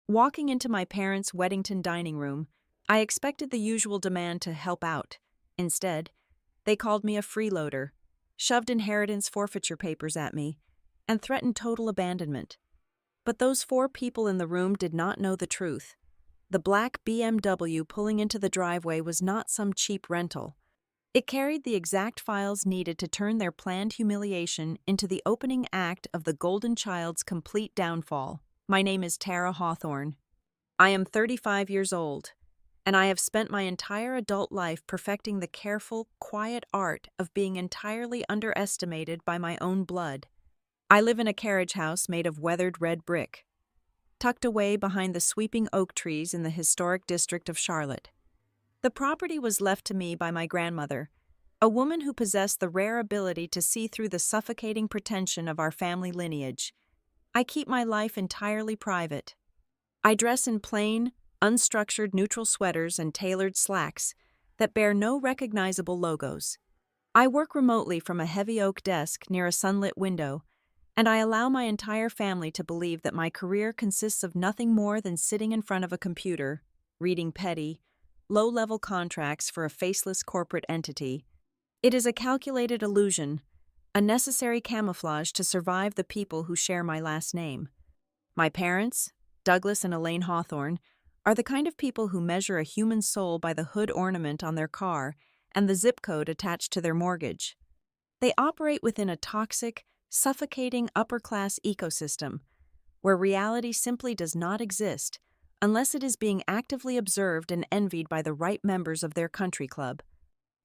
Walking into my parents' Weddington dining room, I expected the usual demand to help out. Instead, they called me a freeloader, shoved inheritance forfeiture papers at me, and threatened total abandonment. But those four people in the room did not know the truth. The black BMW pulling into the driveway was not some cheap rental. It carried the exact files needed to turn their planned humiliation into the opening act of the golden child's complete downfall. My name is Tara Hawthorne. I am 35 years old, and I have spent my entire adult life perfecting the careful, quiet art of being entirely underestimated by my own blood. I live in a carriage house made of weathered red brick, tucked away behind the sweeping oak trees in the historic district of Charlotte. The property was left to me by my grandmother, a woman who possessed the rare ability to see through the suffocating pretension of our family lineage. I keep my life entirely private. I dress in plain, unstructured neutral sweaters and tailored slacks that bear no recognizable logos. I work remotely from a heavy oak desk near a sunlit window, and I allow my entire family to believe that my career consists of nothing more than sitting in front of a computer, reading petty, low-level contracts for a faceless corporate entity. It is a calculated illusion, a necessary camouflage to survive the people who share my last name. My parents, Douglas and Elaine Hawthorne, are the kind of people who measure a human soul by the hood ornament on their car and the zip code attached to their mortgage. They operate within a toxic, suffocating upper-class ecosystem where reality simply does not exist unless it is being actively observed and envied by the right members of their country club.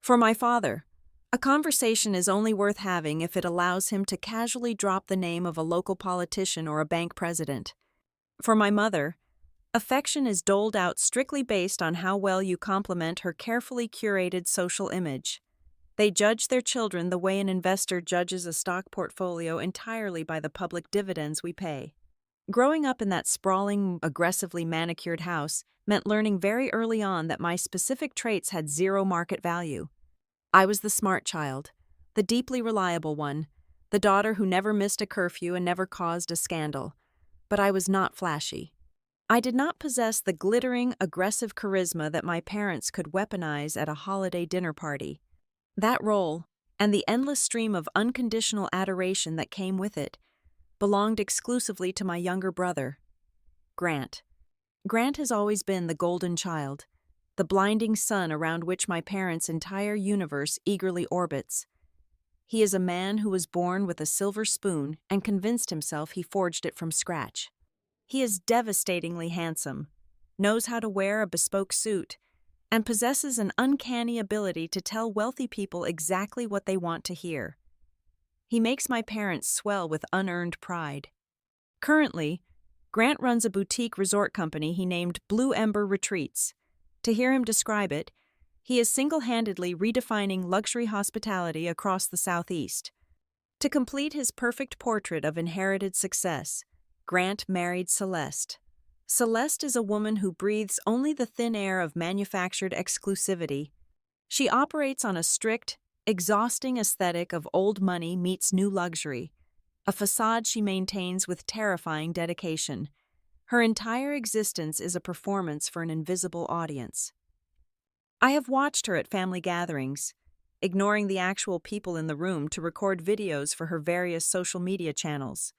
For my father, a conversation is only worth having if it allows him to casually drop the name of a local politician or a bank president. For my mother, affection is doled out strictly based on how well you complement her carefully curated social image. They judge their children the way an investor judges a stock portfolio entirely by the public dividends we pay. Growing up in that sprawling, aggressively manicured house meant learning very early on that my specific traits had zero market value. I was the smart child, the deeply reliable one, the daughter who never missed a curfew and never caused a scandal. But I was not flashy. I did not possess the glittering, aggressive charisma that my parents could weaponize at a holiday dinner party. That role, and the endless stream of unconditional adoration that came with it, belonged exclusively to my younger brother, Grant. Grant has always been the golden child, the blinding sun around which my parents' entire universe eagerly orbits. He is a man who was born with a silver spoon and convinced himself he forged it from scratch. He is devastatingly handsome, knows how to wear a bespoke suit, and possesses an uncanny ability to tell wealthy people exactly what they want to hear. He makes my parents swell with unearned pride. Currently, Grant runs a boutique resort company he named Blue Ember Retreats. To hear him describe it, he is single-handedly redefining luxury hospitality across the Southeast. To complete his perfect portrait of inherited success, Grant married Celeste. Celeste is a woman who breathes only the thin air of manufactured exclusivity. She operates on a strict, exhausting aesthetic of old money meets new luxury, a facade she maintains with terrifying dedication. Her entire existence is a performance for an invisible audience. I have watched her at family gatherings, ignoring the actual people in the room to record videos for her various social media channels.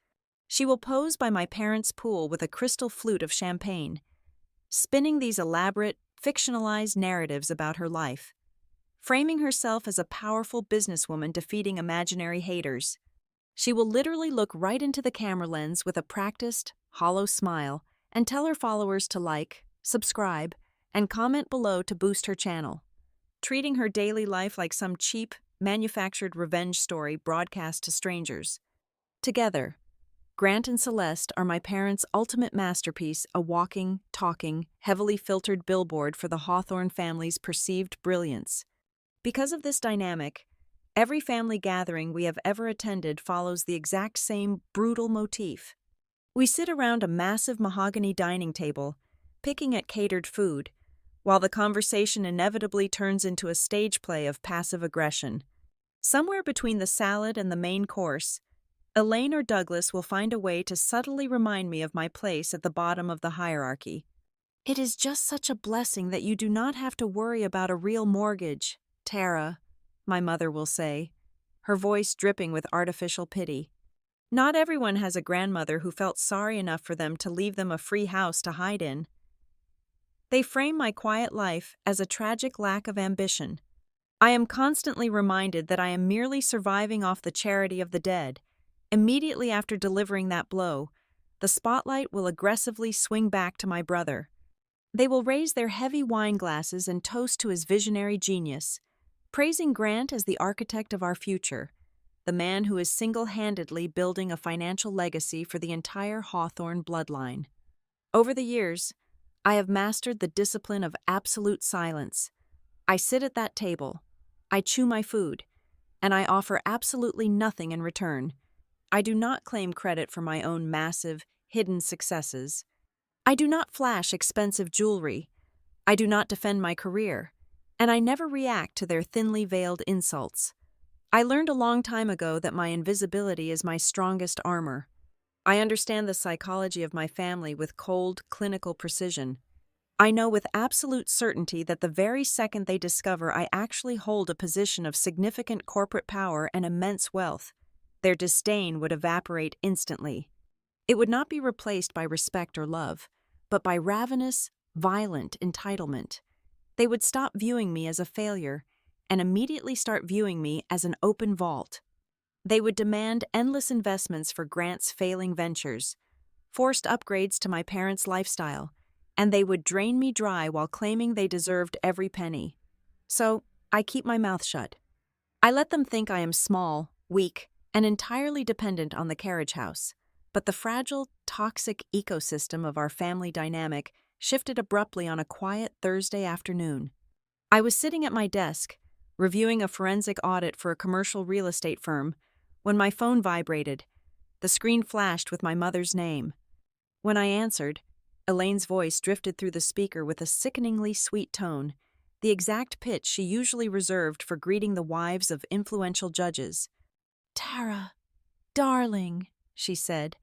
She will pose by my parents' pool with a crystal flute of champagne, spinning these elaborate, fictionalized narratives about her life, framing herself as a powerful businesswoman defeating imaginary haters. She will literally look right into the camera lens with a practiced, hollow smile and tell her followers to like, subscribe, and comment below to boost her channel, treating her daily life like some cheap, manufactured revenge story broadcast to strangers. Together, Grant and Celeste are my parents' ultimate masterpiece, a walking, talking, heavily filtered billboard for the Hawthorne family's perceived brilliance. Because of this dynamic, every family gathering we have ever attended follows the exact same brutal motif. We sit around a massive mahogany dining table, picking at catered food, while the conversation inevitably turns into a stage play of passive aggression. Somewhere between the salad and the main course, Elaine or Douglas will find a way to subtly remind me of my place at the bottom of the hierarchy. It is just such a blessing that you do not have to worry about a real mortgage, Tara, my mother will say, her voice dripping with artificial pity. Not everyone has a grandmother who felt sorry enough for them to leave them a free house to hide in. They frame my quiet life as a tragic lack of ambition. I am constantly reminded that I am merely surviving off the charity of the dead. Immediately after delivering that blow, the spotlight will aggressively swing back to my brother. They will raise their heavy wine glasses and toast to his visionary genius, praising Grant as the architect of our future, the man who is single-handedly building a financial legacy for the entire Hawthorne bloodline. Over the years, I have mastered the discipline of absolute silence. I sit at that table, I chew my food, and I offer absolutely nothing in return. I do not claim credit for my own massive, hidden successes. I do not flash expensive jewelry. I do not defend my career, and I never react to their thinly veiled insults. I learned a long time ago that my invisibility is my strongest armor. I understand the psychology of my family with cold, clinical precision. I know with absolute certainty that the very second they discover I actually hold a position of significant corporate power and immense wealth, their disdain would evaporate instantly. It would not be replaced by respect or love, but by ravenous, violent entitlement. They would stop viewing me as a failure and immediately start viewing me as an open vault. They would demand endless investments for Grant's failing ventures, forced upgrades to my parents' lifestyle, and they would drain me dry while claiming they deserved every penny. So, I keep my mouth shut. I let them think I am small, weak, and entirely dependent on the carriage house. But the fragile, toxic ecosystem of our family dynamic shifted abruptly on a quiet Thursday afternoon. I was sitting at my desk, reviewing a forensic audit for a commercial real estate firm, when my phone vibrated. The screen flashed with my mother's name. When I answered, Elaine's voice drifted through the speaker with a sickeningly sweet tone, the exact pitch she usually reserved for greeting the wives of influential judges. "Tara, darling," she said,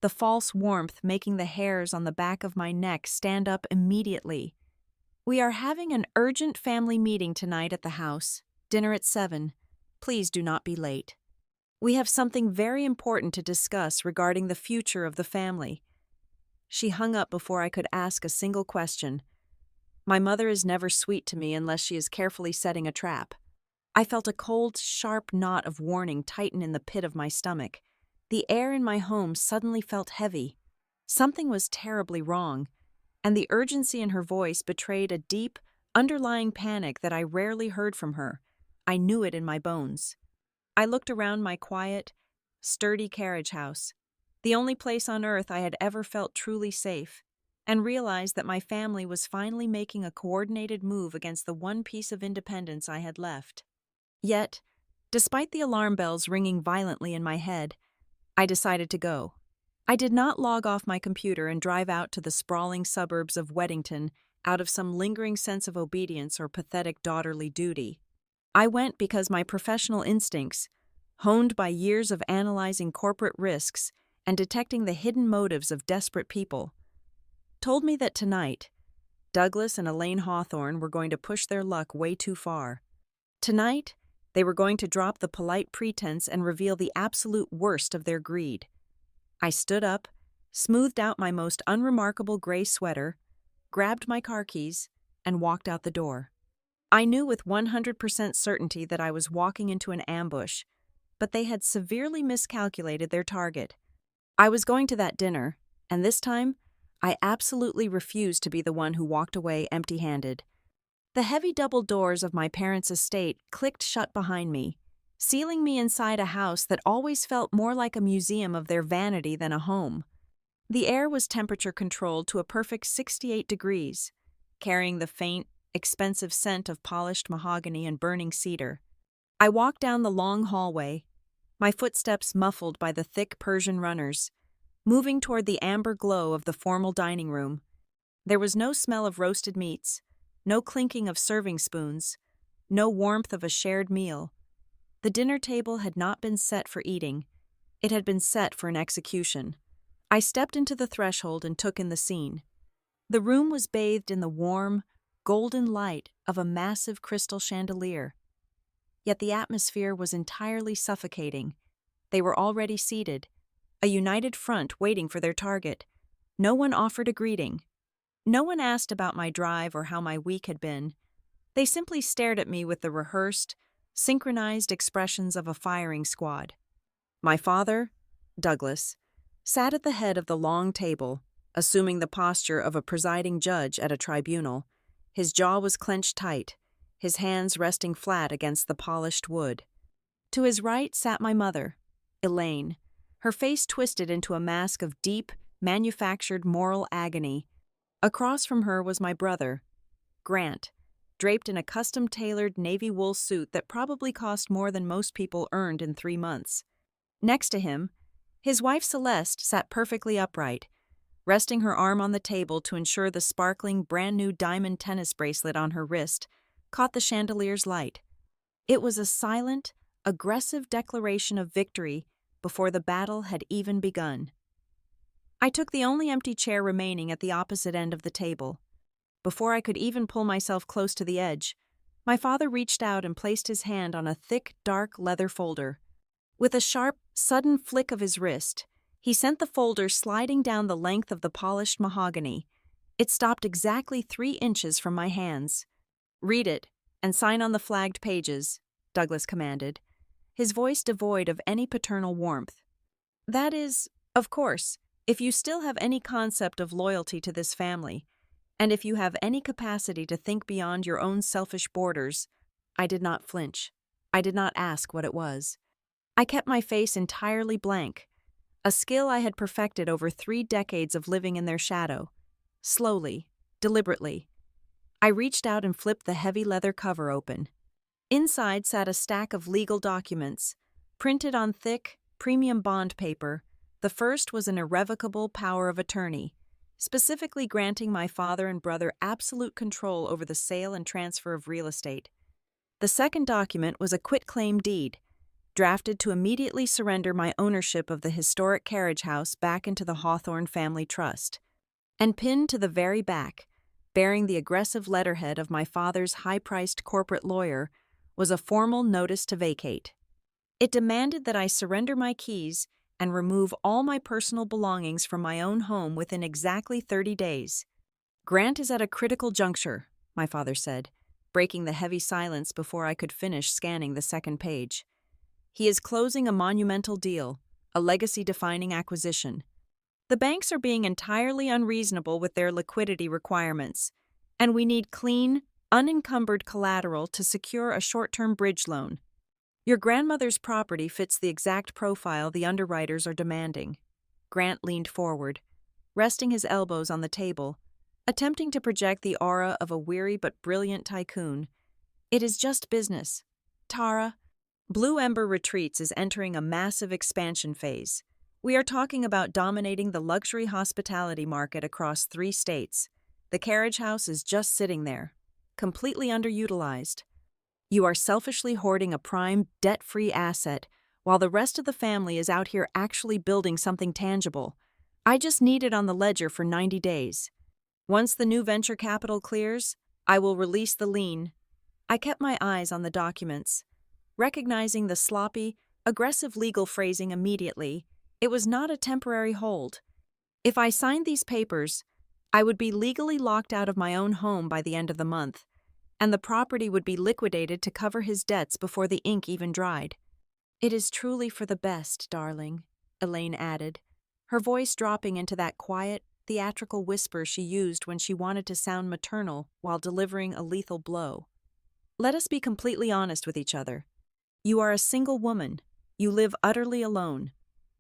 the false warmth making the hairs on the back of my neck stand up immediately. "We are having an urgent family meeting tonight at the house. Dinner at 7. Please do not be late. We have something very important to discuss regarding the future of the family." She hung up before I could ask a single question. My mother is never sweet to me unless she is carefully setting a trap. I felt a cold, sharp knot of warning tighten in the pit of my stomach. The air in my home suddenly felt heavy. Something was terribly wrong, and the urgency in her voice betrayed a deep, underlying panic that I rarely heard from her. I knew it in my bones. I looked around my quiet, sturdy carriage house, the only place on earth I had ever felt truly safe, and realized that my family was finally making a coordinated move against the one piece of independence I had left. Yet, despite the alarm bells ringing violently in my head, I decided to go. I did not log off my computer and drive out to the sprawling suburbs of Weddington out of some lingering sense of obedience or pathetic daughterly duty. I went because my professional instincts, honed by years of analyzing corporate risks and detecting the hidden motives of desperate people, told me that tonight, Douglas and Elaine Hawthorne were going to push their luck way too far. Tonight, they were going to drop the polite pretense and reveal the absolute worst of their greed. I stood up, smoothed out my most unremarkable gray sweater, grabbed my car keys, and walked out the door. I knew with 100% certainty that I was walking into an ambush, but they had severely miscalculated their target. I was going to that dinner, and this time, I absolutely refused to be the one who walked away empty-handed. The heavy double doors of my parents' estate clicked shut behind me, sealing me inside a house that always felt more like a museum of their vanity than a home. The air was temperature-controlled to a perfect 68 degrees, carrying the faint, expensive scent of polished mahogany and burning cedar. I walked down the long hallway, my footsteps muffled by the thick Persian runners, moving toward the amber glow of the formal dining room. There was no smell of roasted meats, no clinking of serving spoons, no warmth of a shared meal. The dinner table had not been set for eating. It had been set for an execution. I stepped into the threshold and took in the scene. The room was bathed in the warm, golden light of a massive crystal chandelier. Yet the atmosphere was entirely suffocating. They were already seated, a united front waiting for their target. No one offered a greeting. No one asked about my drive or how my week had been. They simply stared at me with the rehearsed, synchronized expressions of a firing squad. My father, Douglas, sat at the head of the long table, assuming the posture of a presiding judge at a tribunal. His jaw was clenched tight, his hands resting flat against the polished wood. To his right sat my mother, Elaine, her face twisted into a mask of deep, manufactured moral agony. Across from her was my brother, Grant, draped in a custom-tailored navy wool suit that probably cost more than most people earned in 3 months. Next to him, his wife Celeste sat perfectly upright, resting her arm on the table to ensure the sparkling, brand-new diamond tennis bracelet on her wrist caught the chandelier's light. It was a silent, aggressive declaration of victory before the battle had even begun. I took the only empty chair remaining at the opposite end of the table. Before I could even pull myself close to the edge, my father reached out and placed his hand on a thick, dark leather folder. With a sharp, sudden flick of his wrist, he sent the folder sliding down the length of the polished mahogany. It stopped exactly 3 inches from my hands. "Read it, and sign on the flagged pages," Douglas commanded, his voice devoid of any paternal warmth. "That is, of course, if you still have any concept of loyalty to this family, and if you have any capacity to think beyond your own selfish borders." I did not flinch. I did not ask what it was. I kept my face entirely blank, a skill I had perfected over 3 decades of living in their shadow. Slowly, deliberately, I reached out and flipped the heavy leather cover open. Inside sat a stack of legal documents, printed on thick, premium bond paper. The first was an irrevocable power of attorney, specifically granting my father and brother absolute control over the sale and transfer of real estate. The second document was a quitclaim deed, drafted to immediately surrender my ownership of the historic carriage house back into the Hawthorne family trust. And pinned to the very back, bearing the aggressive letterhead of my father's high-priced corporate lawyer, was a formal notice to vacate. It demanded that I surrender my keys and remove all my personal belongings from my own home within exactly 30 days. "Grant is at a critical juncture," my father said, breaking the heavy silence before I could finish scanning the second page. "He is closing a monumental deal, a legacy-defining acquisition. The banks are being entirely unreasonable with their liquidity requirements, and we need clean, unencumbered collateral to secure a short-term bridge loan. Your grandmother's property fits the exact profile the underwriters are demanding." Grant leaned forward, resting his elbows on the table, attempting to project the aura of a weary but brilliant tycoon. "It is just business. Tara, Blue Ember Retreats is entering a massive expansion phase. We are talking about dominating the luxury hospitality market across 3 states. The carriage house is just sitting there, completely underutilized. You are selfishly hoarding a prime, debt-free asset, while the rest of the family is out here actually building something tangible. I just need it on the ledger for 90 days. Once the new venture capital clears, I will release the lien." I kept my eyes on the documents, recognizing the sloppy, aggressive legal phrasing immediately. It was not a temporary hold. If I signed these papers, I would be legally locked out of my own home by the end of the month, and the property would be liquidated to cover his debts before the ink even dried. "It is truly for the best, darling," Elaine added, her voice dropping into that quiet, theatrical whisper she used when she wanted to sound maternal while delivering a lethal blow. "Let us be completely honest with each other. You are a single woman. You live utterly alone.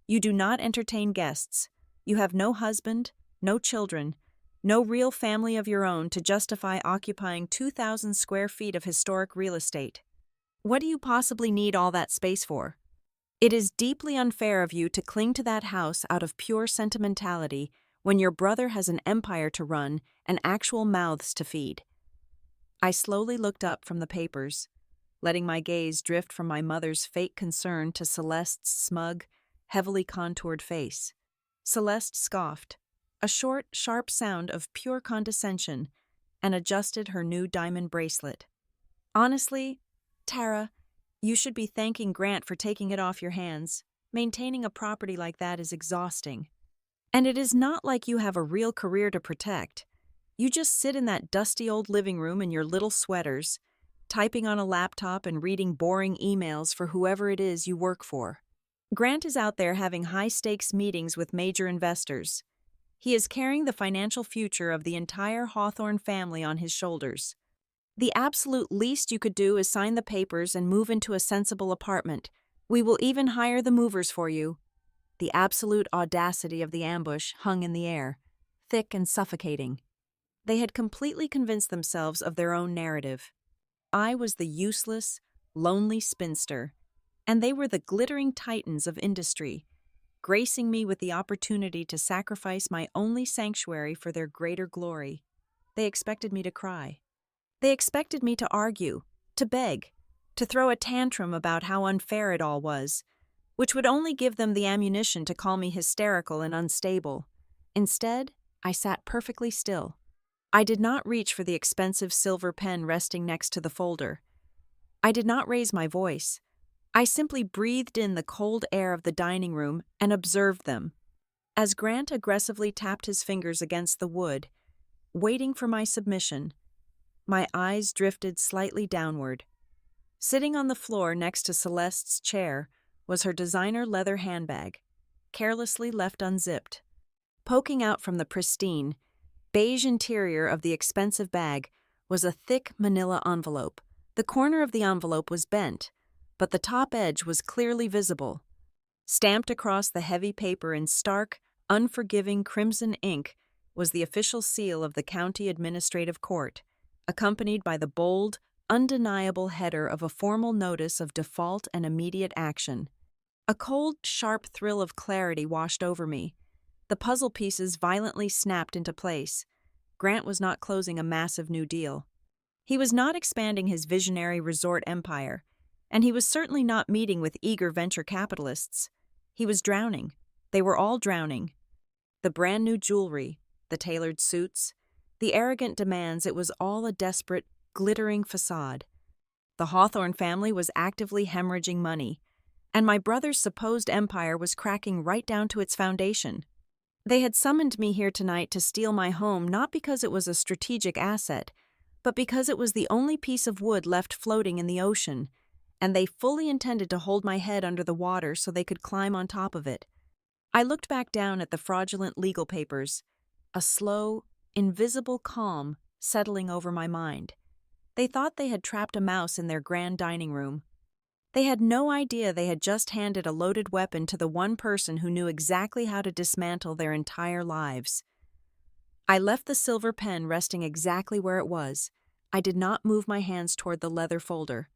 You do not entertain guests. You have no husband, no children, no real family of your own to justify occupying 2,000 square feet of historic real estate. What do you possibly need all that space for? It is deeply unfair of you to cling to that house out of pure sentimentality when your brother has an empire to run and actual mouths to feed." I slowly looked up from the papers, letting my gaze drift from my mother's fake concern to Celeste's smug, heavily contoured face. Celeste scoffed, a short, sharp sound of pure condescension, and adjusted her new diamond bracelet. Honestly, Tara, you should be thanking Grant for taking it off your hands. Maintaining a property like that is exhausting. And it is not like you have a real career to protect. You just sit in that dusty old living room in your little sweaters, typing on a laptop and reading boring emails for whoever it is you work for. Grant is out there having high-stakes meetings with major investors. He is carrying the financial future of the entire Hawthorne family on his shoulders. The absolute least you could do is sign the papers and move into a sensible apartment. We will even hire the movers for you. The absolute audacity of the ambush hung in the air, thick and suffocating. They had completely convinced themselves of their own narrative. I was the useless, lonely spinster, and they were the glittering titans of industry, gracing me with the opportunity to sacrifice my only sanctuary for their greater glory. They expected me to cry. They expected me to argue, to beg, to throw a tantrum about how unfair it all was, which would only give them the ammunition to call me hysterical and unstable. Instead, I sat perfectly still. I did not reach for the expensive silver pen resting next to the folder. I did not raise my voice. I simply breathed in the cold air of the dining room and observed them. As Grant aggressively tapped his fingers against the wood, waiting for my submission, my eyes drifted slightly downward. Sitting on the floor next to Celeste's chair was her designer leather handbag, carelessly left unzipped. Poking out from the pristine, beige interior of the expensive bag was a thick manila envelope. The corner of the envelope was bent, but the top edge was clearly visible. Stamped across the heavy paper in stark, unforgiving crimson ink was the official seal of the County Administrative Court, accompanied by the bold, undeniable header of a formal notice of default and immediate action. A cold, sharp thrill of clarity washed over me. The puzzle pieces violently snapped into place. Grant was not closing a massive new deal. He was not expanding his visionary resort empire, and he was certainly not meeting with eager venture capitalists. He was drowning. They were all drowning. The brand new jewelry, the tailored suits, the arrogant demands, it was all a desperate, glittering facade. The Hawthorne family was actively hemorrhaging money, and my brother's supposed empire was cracking right down to its foundation. They had summoned me here tonight to steal my home not because it was a strategic asset, but because it was the only piece of wood left floating in the ocean, and they fully intended to hold my head under the water so they could climb on top of it. I looked back down at the fraudulent legal papers, a slow, invisible calm settling over my mind. They thought they had trapped a mouse in their grand dining room. They had no idea they had just handed a loaded weapon to the one person who knew exactly how to dismantle their entire lives. I left the silver pen resting exactly where it was. I did not move my hands toward the leather folder.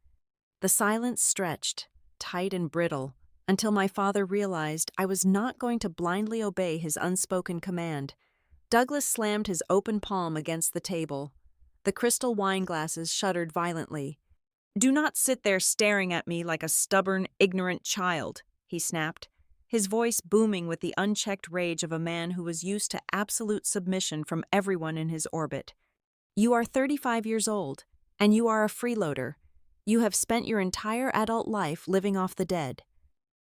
The silence stretched, tight and brittle, until my father realized I was not going to blindly obey his unspoken command. Douglas slammed his open palm against the table. The crystal wine glasses shuddered violently. "Do not sit there staring at me like a stubborn, ignorant child," he snapped, his voice booming with the unchecked rage of a man who was used to absolute submission from everyone in his orbit. "You are 35 years old, and you are a freeloader. You have spent your entire adult life living off the dead.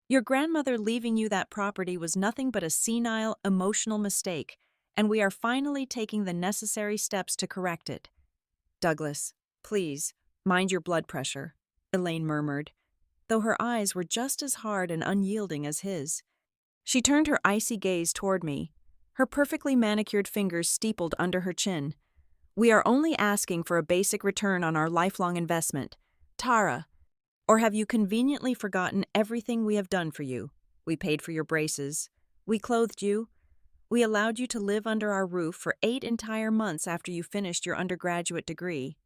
Your grandmother leaving you that property was nothing but a senile, emotional mistake, and we are finally taking the necessary steps to correct it." "Douglas, please, mind your blood pressure," Elaine murmured, though her eyes were just as hard and unyielding as his. She turned her icy gaze toward me, her perfectly manicured fingers steepled under her chin. "We are only asking for a basic return on our lifelong investment. Tara, or have you conveniently forgotten everything we have done for you? We paid for your braces. We clothed you. We allowed you to live under our roof for 8 entire months after you finished your undergraduate degree.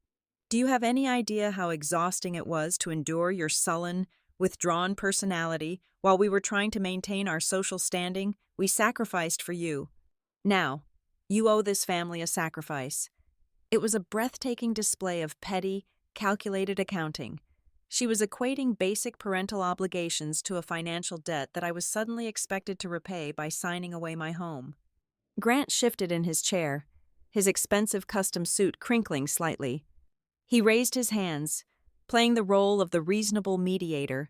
Do you have any idea how exhausting it was to endure your sullen, withdrawn personality while we were trying to maintain our social standing? We sacrificed for you. Now, you owe this family a sacrifice." It was a breathtaking display of petty, calculated accounting. She was equating basic parental obligations to a financial debt that I was suddenly expected to repay by signing away my home. Grant shifted in his chair, his expensive custom suit crinkling slightly. He raised his hands, playing the role of the reasonable mediator,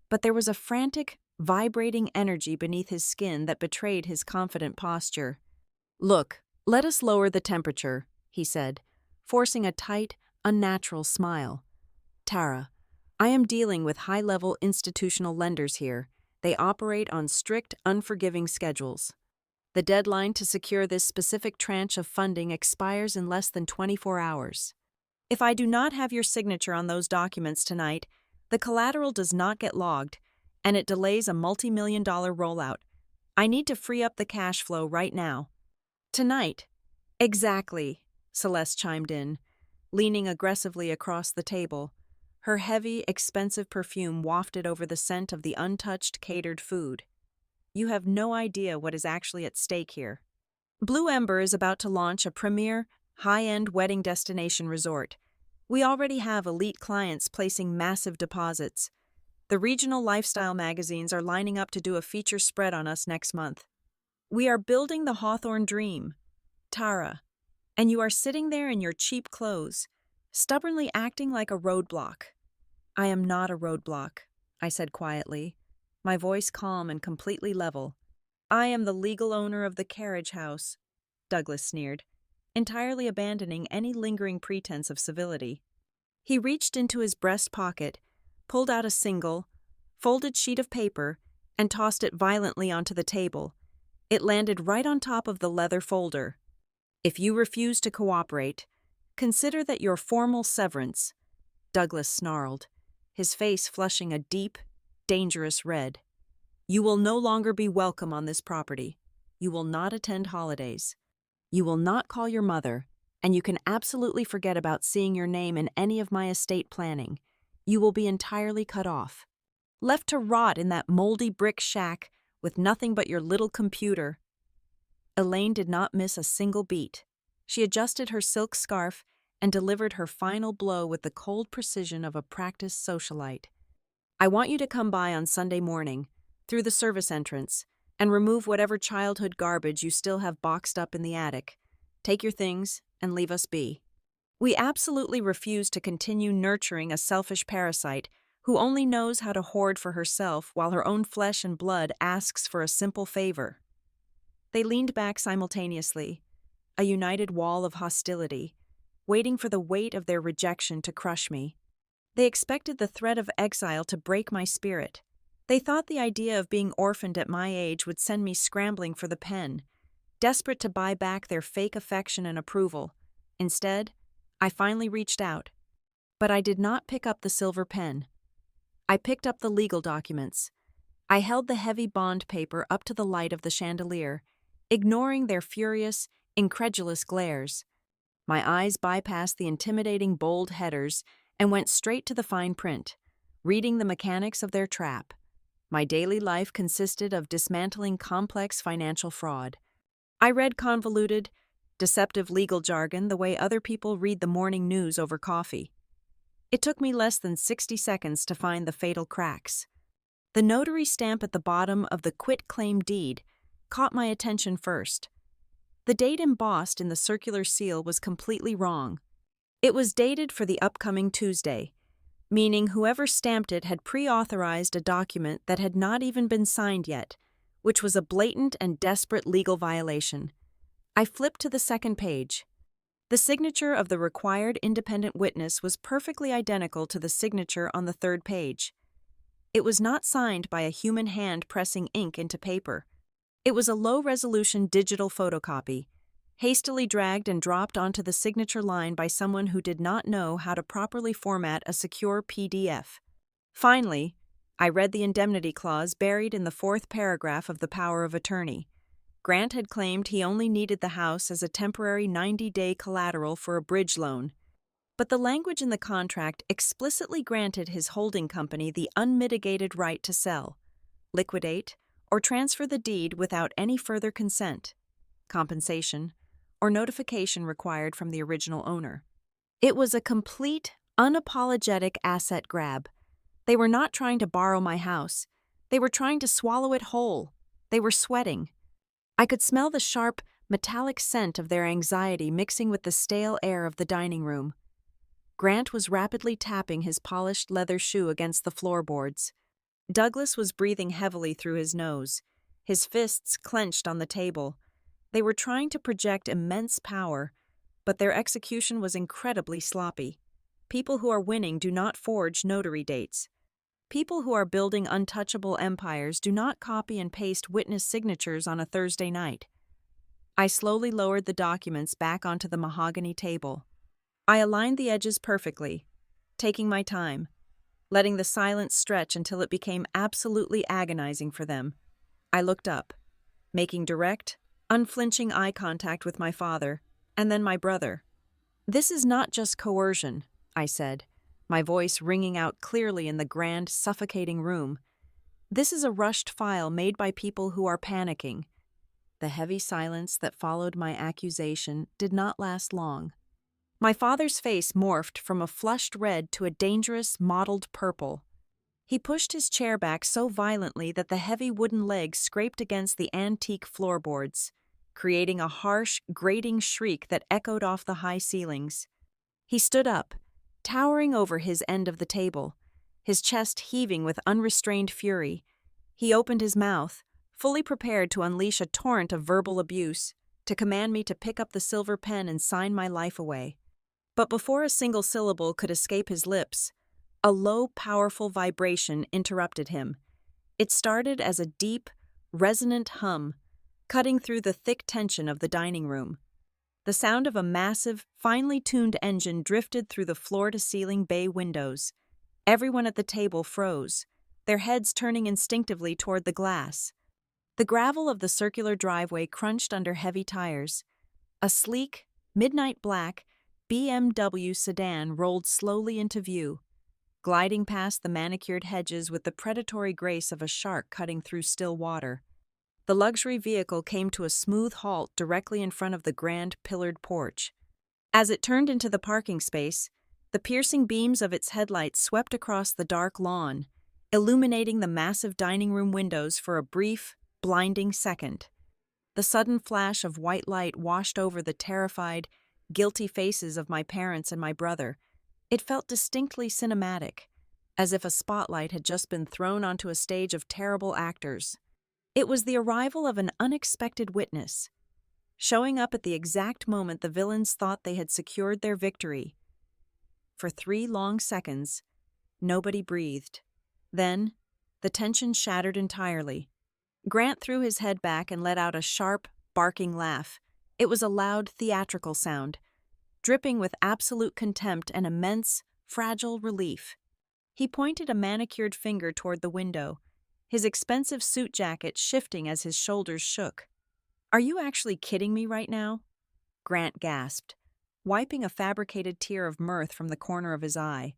but there was a frantic, vibrating energy beneath his skin that betrayed his confident posture. "Look, let us lower the temperature," he said, forcing a tight, unnatural smile. "Tara, I am dealing with high-level institutional lenders here. They operate on strict, unforgiving schedules. The deadline to secure this specific tranche of funding expires in less than 24 hours. If I do not have your signature on those documents tonight, the collateral does not get logged, and it delays a multi-million-dollar rollout. I need to free up the cash flow right now." "Tonight?" "Exactly," Celeste chimed in, leaning aggressively across the table. Her heavy, expensive perfume wafted over the scent of the untouched, catered food. "You have no idea what is actually at stake here. Blue Ember is about to launch a premier, high-end wedding destination resort. We already have elite clients placing massive deposits. The regional lifestyle magazines are lining up to do a feature spread on us next month. We are building the Hawthorne dream, Tara, and you are sitting there in your cheap clothes, stubbornly acting like a roadblock." "I am not a roadblock," I said quietly, my voice calm and completely level. "I am the legal owner of the carriage house," Douglas sneered, entirely abandoning any lingering pretense of civility. He reached into his breast pocket, pulled out a single, folded sheet of paper, and tossed it violently onto the table. It landed right on top of the leather folder. "If you refuse to cooperate, consider that your formal severance," Douglas snarled, his face flushing a deep, dangerous red. "You will no longer be welcome on this property. You will not attend holidays. You will not call your mother, and you can absolutely forget about seeing your name in any of my estate planning. You will be entirely cut off. Left to rot in that moldy brick shack with nothing but your little computer." Elaine did not miss a single beat. She adjusted her silk scarf and delivered her final blow with the cold precision of a practiced socialite. "I want you to come by on Sunday morning, through the service entrance, and remove whatever childhood garbage you still have boxed up in the attic. Take your things and leave us be. We absolutely refuse to continue nurturing a selfish parasite who only knows how to hoard for herself while her own flesh and blood asks for a simple favor." They leaned back simultaneously, a united wall of hostility, waiting for the weight of their rejection to crush me. They expected the threat of exile to break my spirit. They thought the idea of being orphaned at my age would send me scrambling for the pen, desperate to buy back their fake affection and approval. Instead, I finally reached out. But I did not pick up the silver pen. I picked up the legal documents. I held the heavy bond paper up to the light of the chandelier, ignoring their furious, incredulous glares. My eyes bypassed the intimidating bold headers and went straight to the fine print, reading the mechanics of their trap. My daily life consisted of dismantling complex financial fraud. I read convoluted, deceptive legal jargon the way other people read the morning news over coffee. It took me less than 60 seconds to find the fatal cracks. The notary stamp at the bottom of the quitclaim deed caught my attention first. The date embossed in the circular seal was completely wrong. It was dated for the upcoming Tuesday, meaning whoever stamped it had pre-authorized a document that had not even been signed yet, which was a blatant and desperate legal violation. I flipped to the second page. The signature of the required independent witness was perfectly identical to the signature on the third page. It was not signed by a human hand pressing ink into paper. It was a low-resolution digital photocopy, hastily dragged and dropped onto the signature line by someone who did not know how to properly format a secure PDF. Finally, I read the indemnity clause buried in the fourth paragraph of the power of attorney. Grant had claimed he only needed the house as a temporary 90-day collateral for a bridge loan. But the language in the contract explicitly granted his holding company the unmitigated right to sell, liquidate, or transfer the deed without any further consent, compensation, or notification required from the original owner. It was a complete, unapologetic asset grab, They were not trying to borrow my house. They were trying to swallow it whole. They were sweating. I could smell the sharp, metallic scent of their anxiety mixing with the stale air of the dining room. Grant was rapidly tapping his polished leather shoe against the floorboards. Douglas was breathing heavily through his nose, his fists clenched on the table. They were trying to project immense power, but their execution was incredibly sloppy. People who are winning do not forge notary dates. People who are building untouchable empires do not copy and paste witness signatures on a Thursday night. I slowly lowered the documents back onto the mahogany table. I aligned the edges perfectly, taking my time, letting the silence stretch until it became absolutely agonizing for them. I looked up, making direct, unflinching eye contact with my father, and then my brother. "This is not just coercion," I said, my voice ringing out clearly in the grand, suffocating room. "This is a rushed file made by people who are panicking." The heavy silence that followed my accusation did not last long. My father's face morphed from a flushed red to a dangerous, mottled purple. He pushed his chair back so violently that the heavy wooden legs scraped against the antique floorboards, creating a harsh, grating shriek that echoed off the high ceilings. He stood up, towering over his end of the table, his chest heaving with unrestrained fury. He opened his mouth, fully prepared to unleash a torrent of verbal abuse, to command me to pick up the silver pen and sign my life away. But before a single syllable could escape his lips, a low, powerful vibration interrupted him. It started as a deep, resonant hum, cutting through the thick tension of the dining room. The sound of a massive, finely tuned engine drifted through the floor-to-ceiling bay windows. Everyone at the table froze, their heads turning instinctively toward the glass. The gravel of the circular driveway crunched under heavy tires. A sleek, midnight black BMW sedan rolled slowly into view, gliding past the manicured hedges with the predatory grace of a shark cutting through still water. The luxury vehicle came to a smooth halt directly in front of the grand pillared porch. As it turned into the parking space, the piercing beams of its headlights swept across the dark lawn, illuminating the massive dining room windows for a brief, blinding second. The sudden flash of white light washed over the terrified, guilty faces of my parents and my brother. It felt distinctly cinematic, as if a spotlight had just been thrown onto a stage of terrible actors. It was the arrival of an unexpected witness, showing up at the exact moment the villains thought they had secured their victory. For 3 long seconds, nobody breathed. Then, the tension shattered entirely. Grant threw his head back and let out a sharp, barking laugh. It was a loud, theatrical sound, dripping with absolute contempt and immense, fragile relief. He pointed a manicured finger toward the window, his expensive suit jacket shifting as his shoulders shook. "Are you actually kidding me right now?" Grant gasped, wiping a fabricated tear of mirth from the corner of his eye.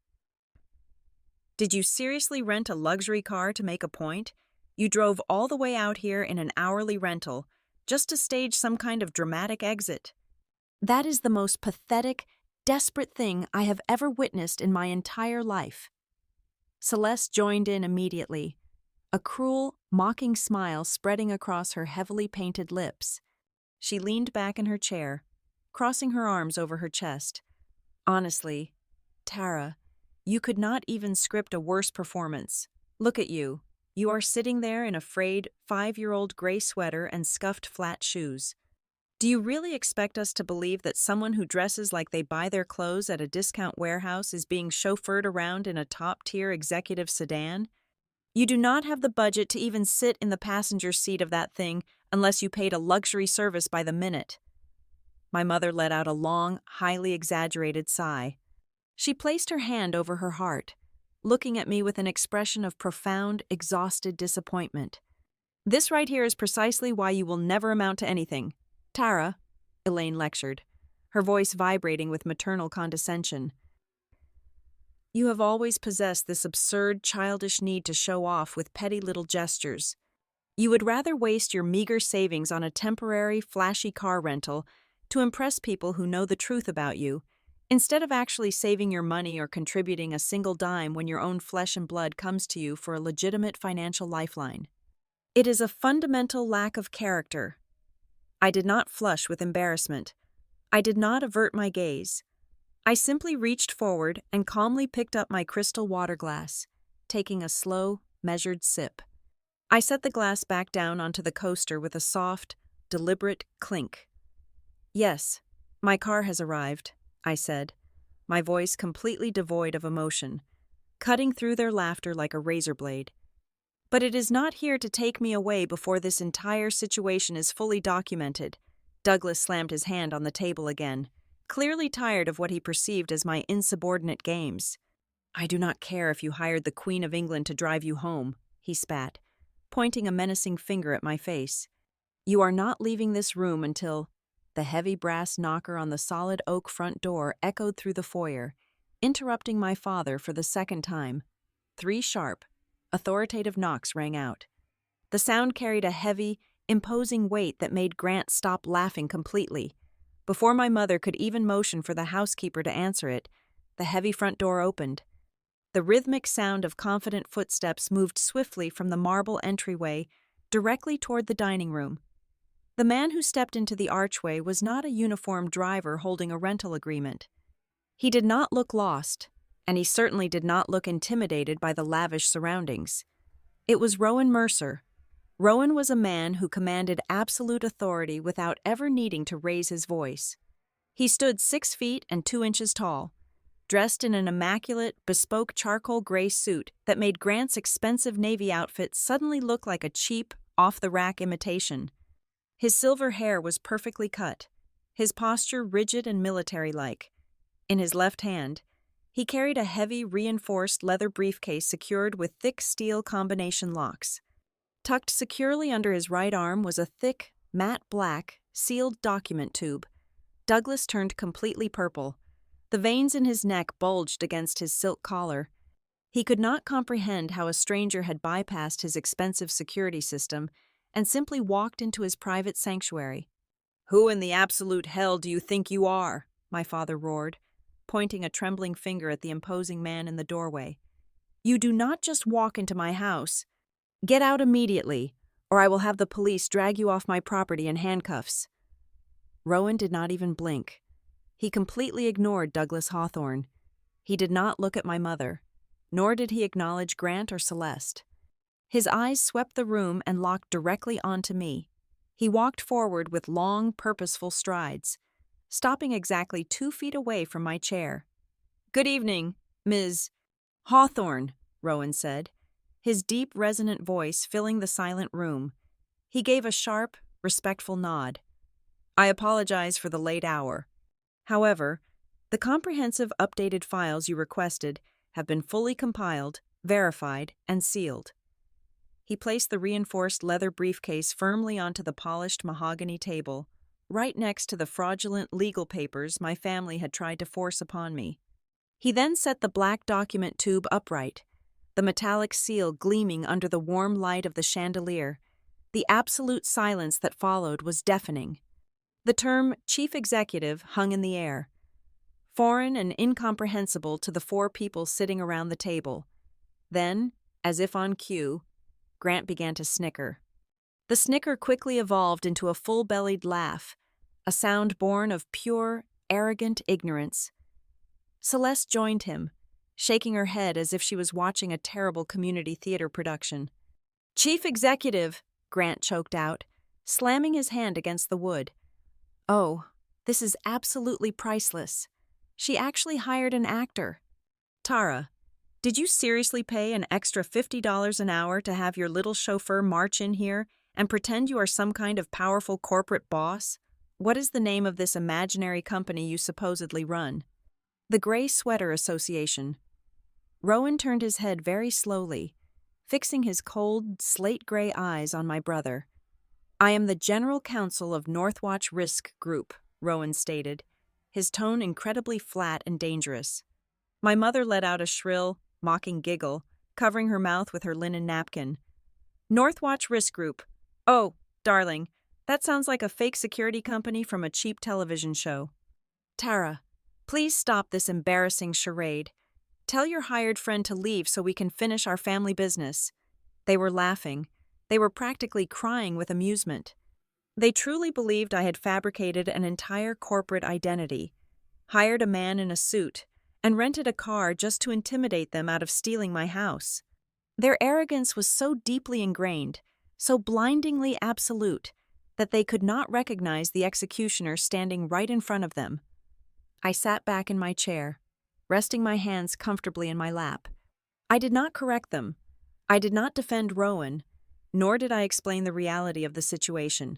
"Did you seriously rent a luxury car to make a point? You drove all the way out here in an hourly rental, just to stage some kind of dramatic exit. That is the most pathetic, desperate thing I have ever witnessed in my entire life." Celeste joined in immediately, a cruel, mocking smile spreading across her heavily painted lips. She leaned back in her chair, crossing her arms over her chest. "Honestly, Tara, you could not even script a worse performance. Look at you. You are sitting there in a frayed, 5-year-old gray sweater and scuffed flat shoes. Do you really expect us to believe that someone who dresses like they buy their clothes at a discount warehouse is being chauffeured around in a top-tier executive sedan? You do not have the budget to even sit in the passenger seat of that thing unless you paid a luxury service by the minute." My mother let out a long, highly exaggerated sigh. She placed her hand over her heart, looking at me with an expression of profound, exhausted disappointment. "This right here is precisely why you will never amount to anything. Tara," Elaine lectured, her voice vibrating with maternal condescension. "You have always possessed this absurd, childish need to show off with petty little gestures. You would rather waste your meager savings on a temporary, flashy car rental to impress people who know the truth about you, Instead of actually saving your money or contributing a single dime when your own flesh and blood comes to you for a legitimate financial lifeline. It is a fundamental lack of character. I did not flush with embarrassment. I did not avert my gaze. I simply reached forward and calmly picked up my crystal water glass, taking a slow, measured sip. I set the glass back down onto the coaster with a soft, deliberate clink. "Yes, my car has arrived," I said, my voice completely devoid of emotion, cutting through their laughter like a razor blade. "But it is not here to take me away before this entire situation is fully documented." Douglas slammed his hand on the table again, clearly tired of what he perceived as my insubordinate games. "I do not care if you hired the Queen of England to drive you home," he spat, pointing a menacing finger at my face. "You are not leaving this room until—" The heavy brass knocker on the solid oak front door echoed through the foyer, interrupting my father for the second time. 3 sharp, authoritative knocks rang out. The sound carried a heavy, imposing weight that made Grant stop laughing completely. Before my mother could even motion for the housekeeper to answer it, the heavy front door opened. The rhythmic sound of confident footsteps moved swiftly from the marble entryway directly toward the dining room. The man who stepped into the archway was not a uniformed driver holding a rental agreement. He did not look lost, and he certainly did not look intimidated by the lavish surroundings. It was Rowan Mercer. Rowan was a man who commanded absolute authority without ever needing to raise his voice. He stood 6 feet and 2 inches tall, dressed in an immaculate, bespoke charcoal gray suit that made Grant's expensive Navy outfit suddenly look like a cheap, off-the-rack imitation. His silver hair was perfectly cut, his posture rigid and military-like. In his left hand, he carried a heavy, reinforced leather briefcase secured with thick steel combination locks. Tucked securely under his right arm was a thick, matte black, sealed document tube. Douglas turned completely purple. The veins in his neck bulged against his silk collar. He could not comprehend how a stranger had bypassed his expensive security system and simply walked into his private sanctuary. "Who in the absolute hell do you think you are?" my father roared, pointing a trembling finger at the imposing man in the doorway. "You do not just walk into my house. Get out immediately, or I will have the police drag you off my property in handcuffs." Rowan did not even blink. He completely ignored Douglas Hawthorne. He did not look at my mother, nor did he acknowledge Grant or Celeste. His eyes swept the room and locked directly onto me. He walked forward with long, purposeful strides, stopping exactly 2 feet away from my chair. "Good evening, Ms. Hawthorne," Rowan said, his deep, resonant voice filling the silent room. He gave a sharp, respectful nod. "I apologize for the late hour. However, the comprehensive updated files you requested have been fully compiled, verified, and sealed." He placed the reinforced leather briefcase firmly onto the polished mahogany table, right next to the fraudulent legal papers my family had tried to force upon me. He then set the black document tube upright, the metallic seal gleaming under the warm light of the chandelier. The absolute silence that followed was deafening. The term chief executive hung in the air, foreign and incomprehensible to the 4 people sitting around the table. Then, as if on cue, Grant began to snicker. The snicker quickly evolved into a full-bellied laugh, a sound born of pure, arrogant ignorance. Celeste joined him, shaking her head as if she was watching a terrible community theater production. "Chief executive," Grant choked out, slamming his hand against the wood. "Oh, this is absolutely priceless. She actually hired an actor. Tara, did you seriously pay an extra $50 an hour to have your little chauffeur march in here and pretend you are some kind of powerful corporate boss? What is the name of this imaginary company you supposedly run?" "The Gray Sweater Association." Rowan turned his head very slowly, fixing his cold, slate-gray eyes on my brother. "I am the General Counsel of Northwatch Risk Group," Rowan stated, his tone incredibly flat and dangerous. My mother let out a shrill, mocking giggle, covering her mouth with her linen napkin. "Northwatch Risk Group. Oh, darling, that sounds like a fake security company from a cheap television show." "Tara, Please stop this embarrassing charade. Tell your hired friend to leave so we can finish our family business." They were laughing. They were practically crying with amusement. They truly believed I had fabricated an entire corporate identity, hired a man in a suit, and rented a car just to intimidate them out of stealing my house. Their arrogance was so deeply ingrained, so blindingly absolute, that they could not recognize the executioner standing right in front of them. I sat back in my chair, resting my hands comfortably in my lap. I did not correct them. I did not defend Rowan, nor did I explain the reality of the situation.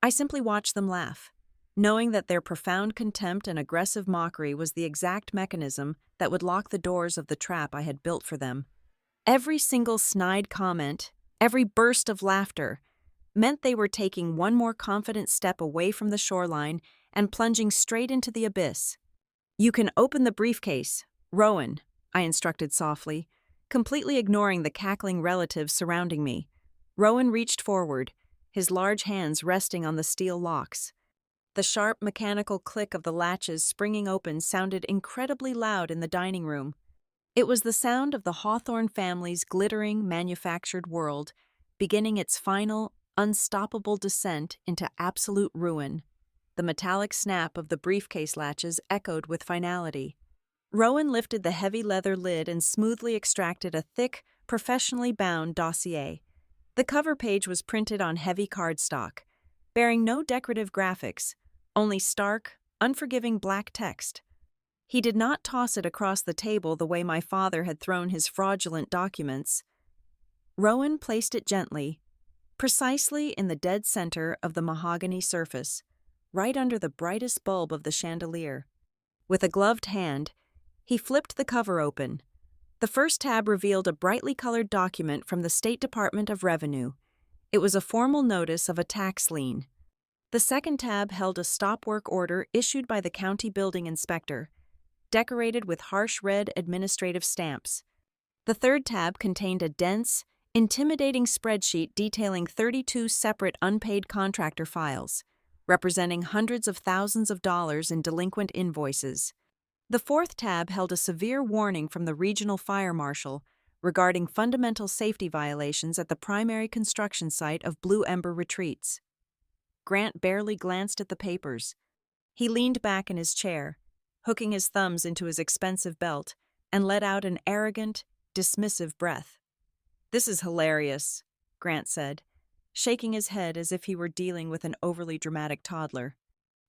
I simply watched them laugh, knowing that their profound contempt and aggressive mockery was the exact mechanism that would lock the doors of the trap I had built for them. Every single snide comment, every burst of laughter, meant they were taking one more confident step away from the shoreline and plunging straight into the abyss. "You can open the briefcase, Rowan," I instructed softly, completely ignoring the cackling relatives surrounding me. Rowan reached forward, his large hands resting on the steel locks. The sharp mechanical click of the latches springing open sounded incredibly loud in the dining room. It was the sound of the Hawthorne family's glittering, manufactured world, beginning its final, unstoppable descent into absolute ruin. The metallic snap of the briefcase latches echoed with finality. Rowan lifted the heavy leather lid and smoothly extracted a thick, professionally bound dossier. The cover page was printed on heavy cardstock, bearing no decorative graphics, only stark, unforgiving black text. He did not toss it across the table the way my father had thrown his fraudulent documents. Rowan placed it gently, precisely in the dead center of the mahogany surface, right under the brightest bulb of the chandelier. With a gloved hand, he flipped the cover open. The first tab revealed a brightly colored document from the State Department of Revenue. It was a formal notice of a tax lien. The second tab held a stop work order issued by the county building inspector, decorated with harsh red administrative stamps. The third tab contained a dense, intimidating spreadsheet detailing 32 separate unpaid contractor files, representing hundreds of thousands of dollars in delinquent invoices. The fourth tab held a severe warning from the regional fire marshal regarding fundamental safety violations at the primary construction site of Blue Ember Retreats. Grant barely glanced at the papers. He leaned back in his chair, hooking his thumbs into his expensive belt, and let out an arrogant, dismissive breath. "This is hilarious," Grant said, shaking his head as if he were dealing with an overly dramatic toddler.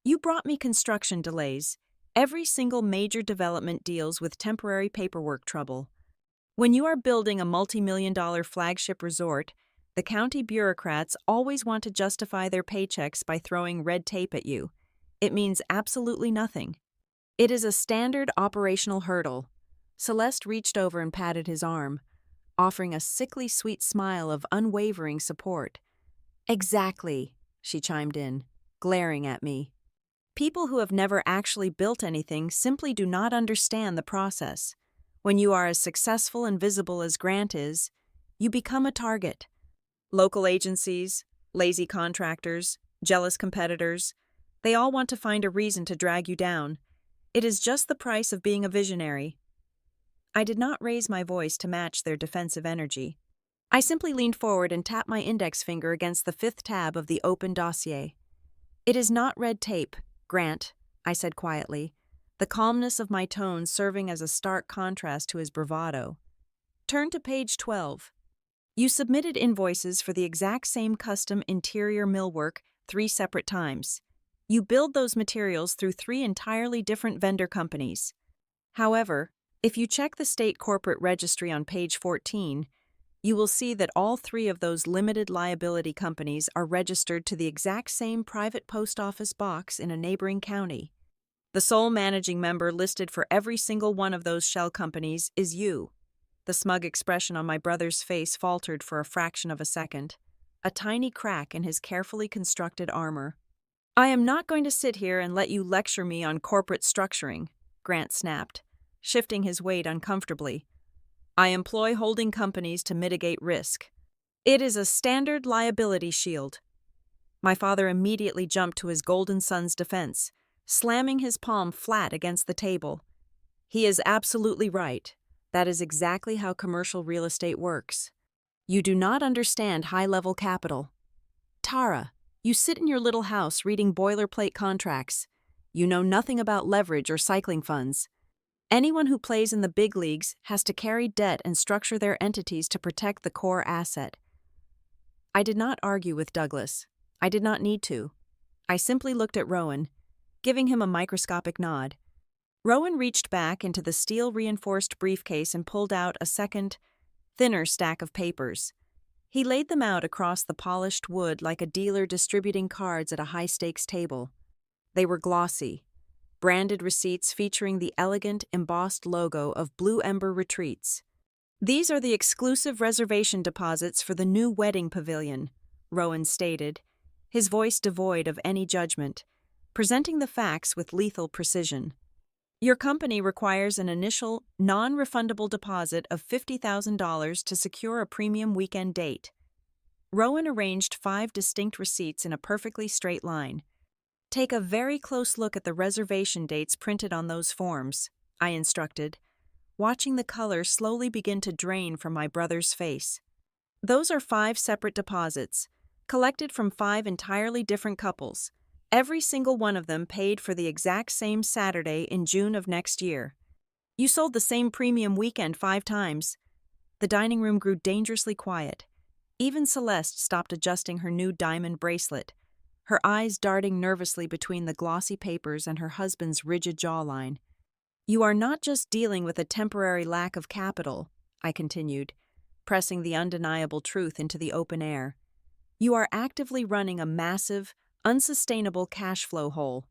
"You brought me construction delays. Every single major development deals with temporary paperwork trouble. When you are building a multi-million-dollar flagship resort, the county bureaucrats always want to justify their paychecks by throwing red tape at you. It means absolutely nothing. It is a standard operational hurdle." Celeste reached over and patted his arm, offering a sickly sweet smile of unwavering support. "Exactly," she chimed in, glaring at me. "People who have never actually built anything simply do not understand the process. When you are as successful and visible as Grant is, you become a target. Local agencies, lazy contractors, jealous competitors, they all want to find a reason to drag you down. It is just the price of being a visionary." I did not raise my voice to match their defensive energy. I simply leaned forward and tapped my index finger against the fifth tab of the open dossier. "It is not red tape, Grant," I said quietly, the calmness of my tone serving as a stark contrast to his bravado. "Turn to page 12. You submitted invoices for the exact same custom interior millwork 3 separate times. You billed those materials through 3 entirely different vendor companies. However, if you check the state corporate registry on page 14, you will see that all 3 of those limited liability companies are registered to the exact same private post office box in a neighboring county. The sole managing member listed for every single one of those shell companies is you." The smug expression on my brother's face faltered for a fraction of a second, a tiny crack in his carefully constructed armor. "I am not going to sit here and let you lecture me on corporate structuring," Grant snapped, shifting his weight uncomfortably. "I employ holding companies to mitigate risk. It is a standard liability shield." My father immediately jumped to his golden son's defense, slamming his palm flat against the table. "He is absolutely right. That is exactly how commercial real estate works. You do not understand high-level capital. Tara, you sit in your little house reading boilerplate contracts. You know nothing about leverage or cycling funds. Anyone who plays in the big leagues has to carry debt and structure their entities to protect the core asset." I did not argue with Douglas. I did not need to. I simply looked at Rowan, giving him a microscopic nod. Rowan reached back into the steel-reinforced briefcase and pulled out a second, thinner stack of papers. He laid them out across the polished wood like a dealer distributing cards at a high-stakes table. They were glossy, branded receipts featuring the elegant, embossed logo of Blue Ember Retreats. "These are the exclusive reservation deposits for the new wedding pavilion," Rowan stated, his voice devoid of any judgment, presenting the facts with lethal precision. "Your company requires an initial, non-refundable deposit of $50,000 to secure a premium weekend date." Rowan arranged 5 distinct receipts in a perfectly straight line. "Take a very close look at the reservation dates printed on those forms," I instructed, watching the color slowly begin to drain from my brother's face. "Those are 5 separate deposits, collected from 5 entirely different couples. Every single one of them paid for the exact same Saturday in June of next year. You sold the same premium weekend 5 times. The dining room grew dangerously quiet. Even Celeste stopped adjusting her new diamond bracelet, her eyes darting nervously between the glossy papers and her husband's rigid jawline. "You are not just dealing with a temporary lack of capital," I continued, pressing the undeniable truth into the open air. "You are actively running a massive, unsustainable cash flow hole.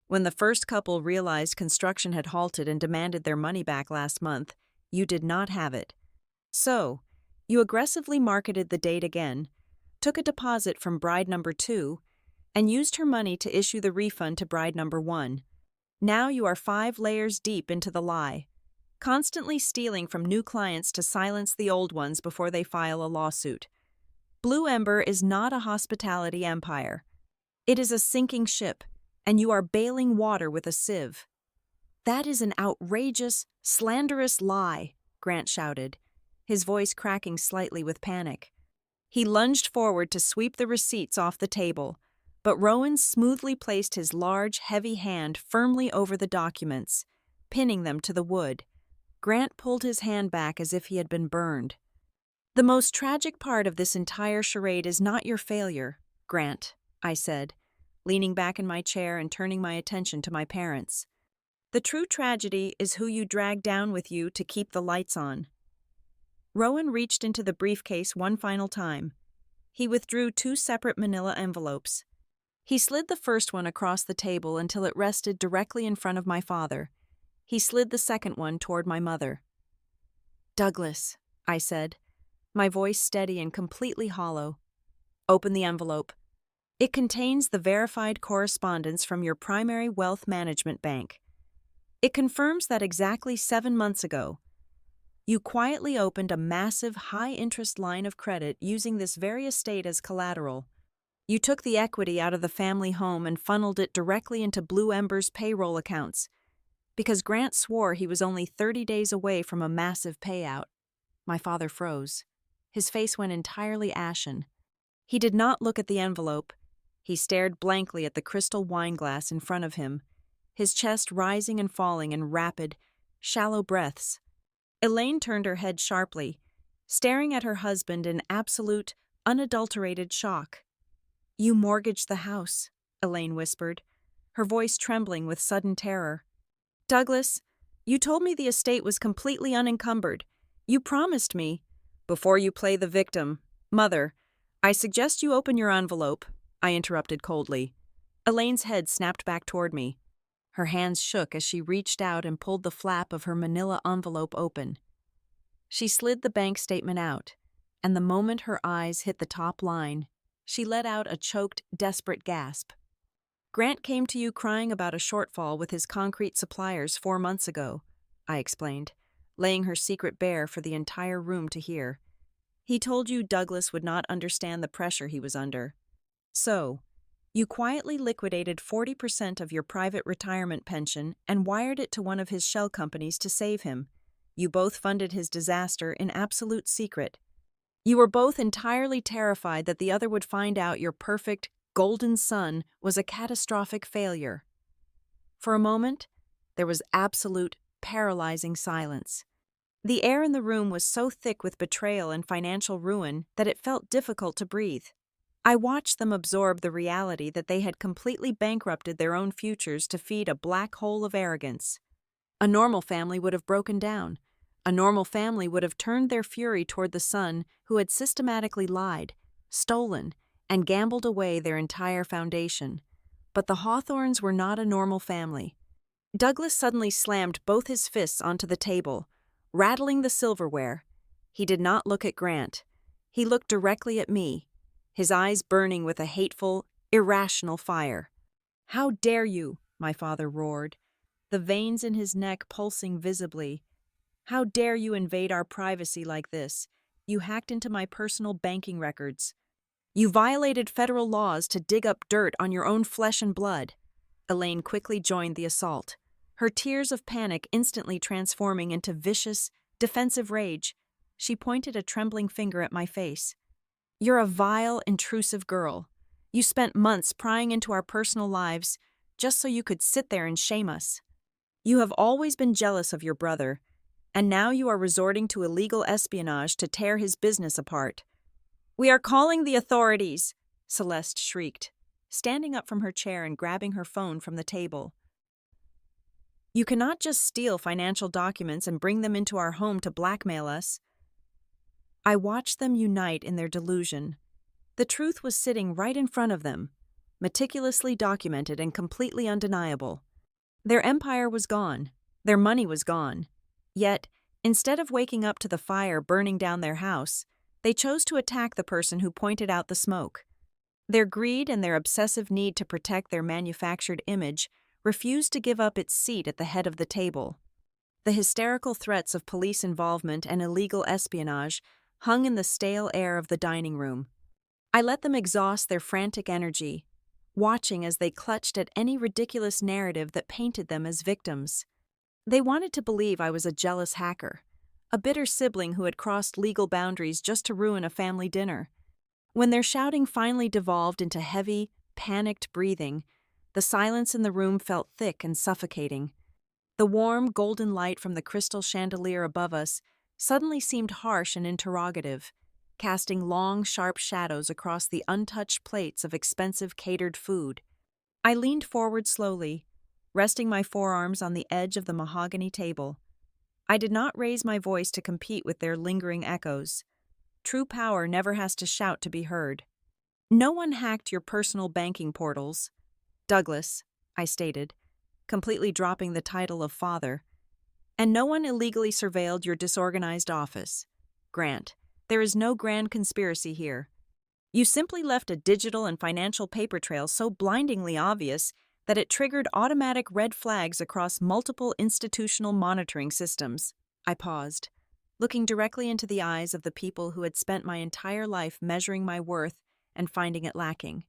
When the first couple realized construction had halted and demanded their money back last month, you did not have it. So, you aggressively marketed the date again, took a deposit from bride number 2, and used her money to issue the refund to bride number 1. Now you are 5 layers deep into the lie, constantly stealing from new clients to silence the old ones before they file a lawsuit. Blue Ember is not a hospitality empire. It is a sinking ship, and you are bailing water with a sieve." "That is an outrageous, slanderous lie," Grant shouted, his voice cracking slightly with panic. He lunged forward to sweep the receipts off the table, but Rowan smoothly placed his large, heavy hand firmly over the documents, pinning them to the wood. Grant pulled his hand back as if he had been burned. "The most tragic part of this entire charade is not your failure, Grant," I said, leaning back in my chair and turning my attention to my parents. "The true tragedy is who you drag down with you to keep the lights on." Rowan reached into the briefcase one final time. He withdrew 2 separate manila envelopes. He slid the first one across the table until it rested directly in front of my father. He slid the second one toward my mother. "Douglas," I said, my voice steady and completely hollow. "Open the envelope. It contains the verified correspondence from your primary wealth management bank. It confirms that exactly 7 months ago, you quietly opened a massive, high-interest line of credit using this very estate as collateral. You took the equity out of the family home and funneled it directly into Blue Ember's payroll accounts, because Grant swore he was only 30 days away from a massive payout." My father froze. His face went entirely ashen. He did not look at the envelope. He stared blankly at the crystal wine glass in front of him, his chest rising and falling in rapid, shallow breaths. Elaine turned her head sharply, staring at her husband in absolute, unadulterated shock. "You mortgaged the house," Elaine whispered, her voice trembling with sudden terror. "Douglas, you told me the estate was completely unencumbered. You promised me—" "Before you play the victim, Mother, I suggest you open your envelope," I interrupted coldly. Elaine's head snapped back toward me. Her hands shook as she reached out and pulled the flap of her manila envelope open. She slid the bank statement out, and the moment her eyes hit the top line, she let out a choked, desperate gasp. "Grant came to you crying about a shortfall with his concrete suppliers 4 months ago," I explained, laying her secret bare for the entire room to hear. "He told you Douglas would not understand the pressure he was under. So, You quietly liquidated 40% of your private retirement pension and wired it to one of his shell companies to save him. You both funded his disaster in absolute secret. You were both entirely terrified that the other would find out your perfect, golden son was a catastrophic failure. For a moment, there was absolute, paralyzing silence. The air in the room was so thick with betrayal and financial ruin that it felt difficult to breathe. I watched them absorb the reality that they had completely bankrupted their own futures to feed a black hole of arrogance. A normal family would have broken down. A normal family would have turned their fury toward the son who had systematically lied, stolen, and gambled away their entire foundation. But the Hawthorns were not a normal family. Douglas suddenly slammed both his fists onto the table, rattling the silverware. He did not look at Grant. He looked directly at me, his eyes burning with a hateful, irrational fire. "How dare you?" my father roared, the veins in his neck pulsing visibly. "How dare you invade our privacy like this? You hacked into my personal banking records. You violated federal laws to dig up dirt on your own flesh and blood." Elaine quickly joined the assault, her tears of panic instantly transforming into vicious, defensive rage. She pointed a trembling finger at my face. "You're a vile, intrusive girl. You spent months prying into our personal lives just so you could sit there and shame us. You have always been jealous of your brother, and now you are resorting to illegal espionage to tear his business apart." "We are calling the authorities!" Celeste shrieked, standing up from her chair and grabbing her phone from the table. "You cannot just steal financial documents and bring them into our home to blackmail us." I watched them unite in their delusion. The truth was sitting right in front of them, meticulously documented and completely undeniable. Their empire was gone. Their money was gone. Yet, instead of waking up to the fire burning down their house, they chose to attack the person who pointed out the smoke. Their greed and their obsessive need to protect their manufactured image refused to give up its seat at the head of the table. The hysterical threats of police involvement and illegal espionage hung in the stale air of the dining room. I let them exhaust their frantic energy, watching as they clutched at any ridiculous narrative that painted them as victims. They wanted to believe I was a jealous hacker, a bitter sibling who had crossed legal boundaries just to ruin a family dinner. When their shouting finally devolved into heavy, panicked breathing, the silence in the room felt thick and suffocating. The warm, golden light from the crystal chandelier above us suddenly seemed harsh and interrogative, casting long, sharp shadows across the untouched plates of expensive catered food. I leaned forward slowly, resting my forearms on the edge of the mahogany table. I did not raise my voice to compete with their lingering echoes. True power never has to shout to be heard. "No one hacked your personal banking portals, Douglas," I stated, completely dropping the title of father. "And no one illegally surveilled your disorganized office, Grant. There is no grand conspiracy here. You simply left a digital and financial paper trail so blindingly obvious that it triggered automatic red flags across multiple institutional monitoring systems." I paused, looking directly into the eyes of the people who had spent my entire life measuring my worth and finding it lacking.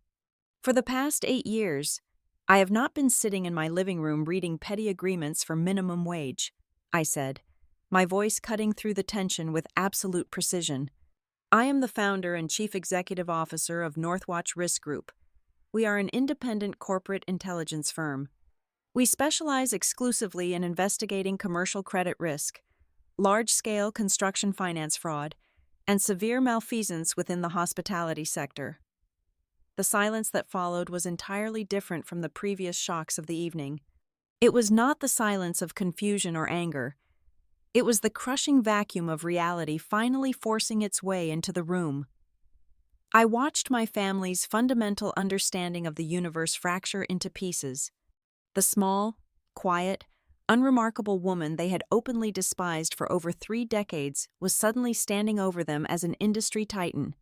"For the past 8 years, I have not been sitting in my living room reading petty agreements for minimum wage," I said, my voice cutting through the tension with absolute precision. "I am the founder and chief executive officer of Northwatch Risk Group. We are an independent corporate intelligence firm. We specialize exclusively in investigating commercial credit risk, large-scale construction finance fraud, and severe malfeasance within the hospitality sector." The silence that followed was entirely different from the previous shocks of the evening. It was not the silence of confusion or anger. It was the crushing vacuum of reality finally forcing its way into the room. I watched my family's fundamental understanding of the universe fracture into pieces. The small, quiet, unremarkable woman they had openly despised for over 3 decades was suddenly standing over them as an industry titan.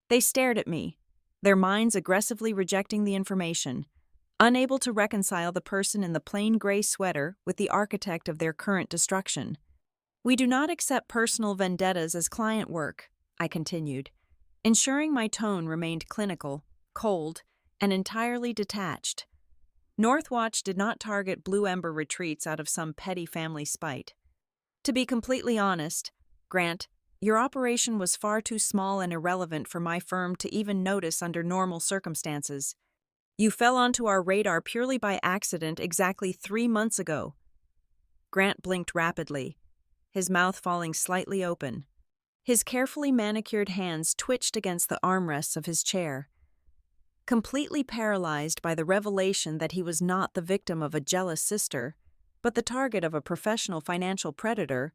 They stared at me, their minds aggressively rejecting the information, unable to reconcile the person in the plain gray sweater with the architect of their current destruction. "We do not accept personal vendettas as client work," I continued, ensuring my tone remained clinical, cold, and entirely detached. Northwatch did not target Blue Ember retreats out of some petty family spite. To be completely honest, Grant, your operation was far too small and irrelevant for my firm to even notice under normal circumstances. You fell onto our radar purely by accident exactly 3 months ago. Grant blinked rapidly, his mouth falling slightly open. His carefully manicured hands twitched against the armrests of his chair. Completely paralyzed by the revelation that he was not the victim of a jealous sister, but the target of a professional financial predator,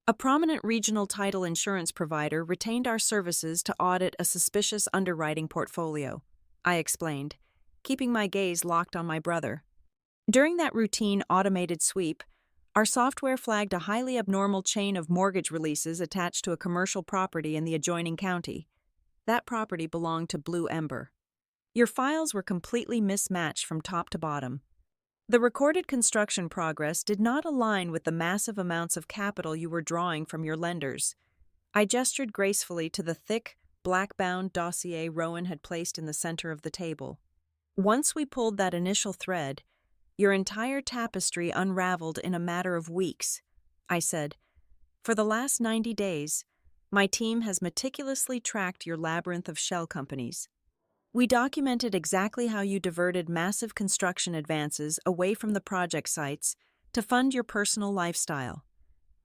a prominent regional title insurance provider retained our services to audit a suspicious underwriting portfolio, I explained, keeping my gaze locked on my brother. During that routine automated sweep, our software flagged a highly abnormal chain of mortgage releases attached to a commercial property in the adjoining county. That property belonged to Blue Ember. Your files were completely mismatched from top to bottom. The recorded construction progress did not align with the massive amounts of capital you were drawing from your lenders. I gestured gracefully to the thick, black-bound dossier Rowan had placed in the center of the table. Once we pulled that initial thread, your entire tapestry unraveled in a matter of weeks, I said. For the last 90 days, my team has meticulously tracked your labyrinth of shell companies. We documented exactly how you diverted massive construction advances away from the project sites to fund your personal lifestyle.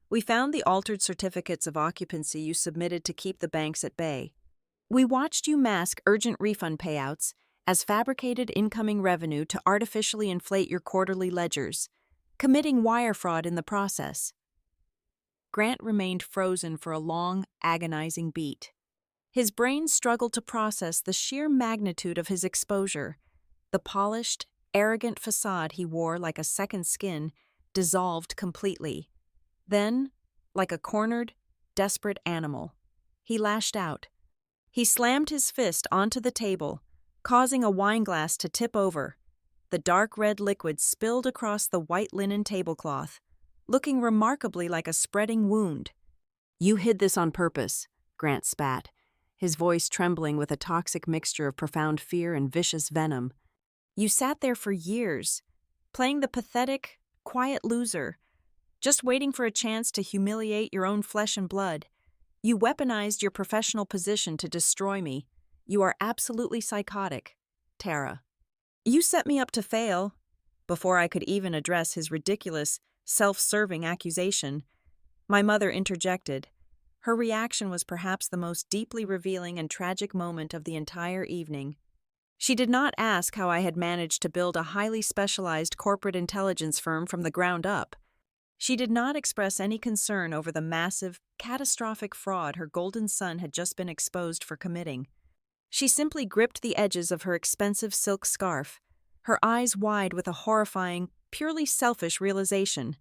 We found the altered certificates of occupancy you submitted to keep the banks at bay. We watched you mask urgent refund payouts as fabricated incoming revenue to artificially inflate your quarterly ledgers, committing wire fraud in the process. Grant remained frozen for a long, agonizing beat. His brain struggled to process the sheer magnitude of his exposure. The polished, arrogant facade he wore like a second skin dissolved completely. Then, like a cornered, desperate animal, he lashed out. He slammed his fist onto the table, causing a wineglass to tip over. The dark red liquid spilled across the white linen tablecloth, looking remarkably like a spreading wound. "You hid this on purpose," Grant spat, his voice trembling with a toxic mixture of profound fear and vicious venom. "You sat there for years, playing the pathetic, quiet loser, just waiting for a chance to humiliate your own flesh and blood. You weaponized your professional position to destroy me. You are absolutely psychotic, Tara. You set me up to fail." Before I could even address his ridiculous, self-serving accusation, my mother interjected. Her reaction was perhaps the most deeply revealing and tragic moment of the entire evening. She did not ask how I had managed to build a highly specialized corporate intelligence firm from the ground up. She did not express any concern over the massive, catastrophic fraud her golden son had just been exposed for committing. She simply gripped the edges of her expensive silk scarf, her eyes wide with a horrifying, purely selfish realization.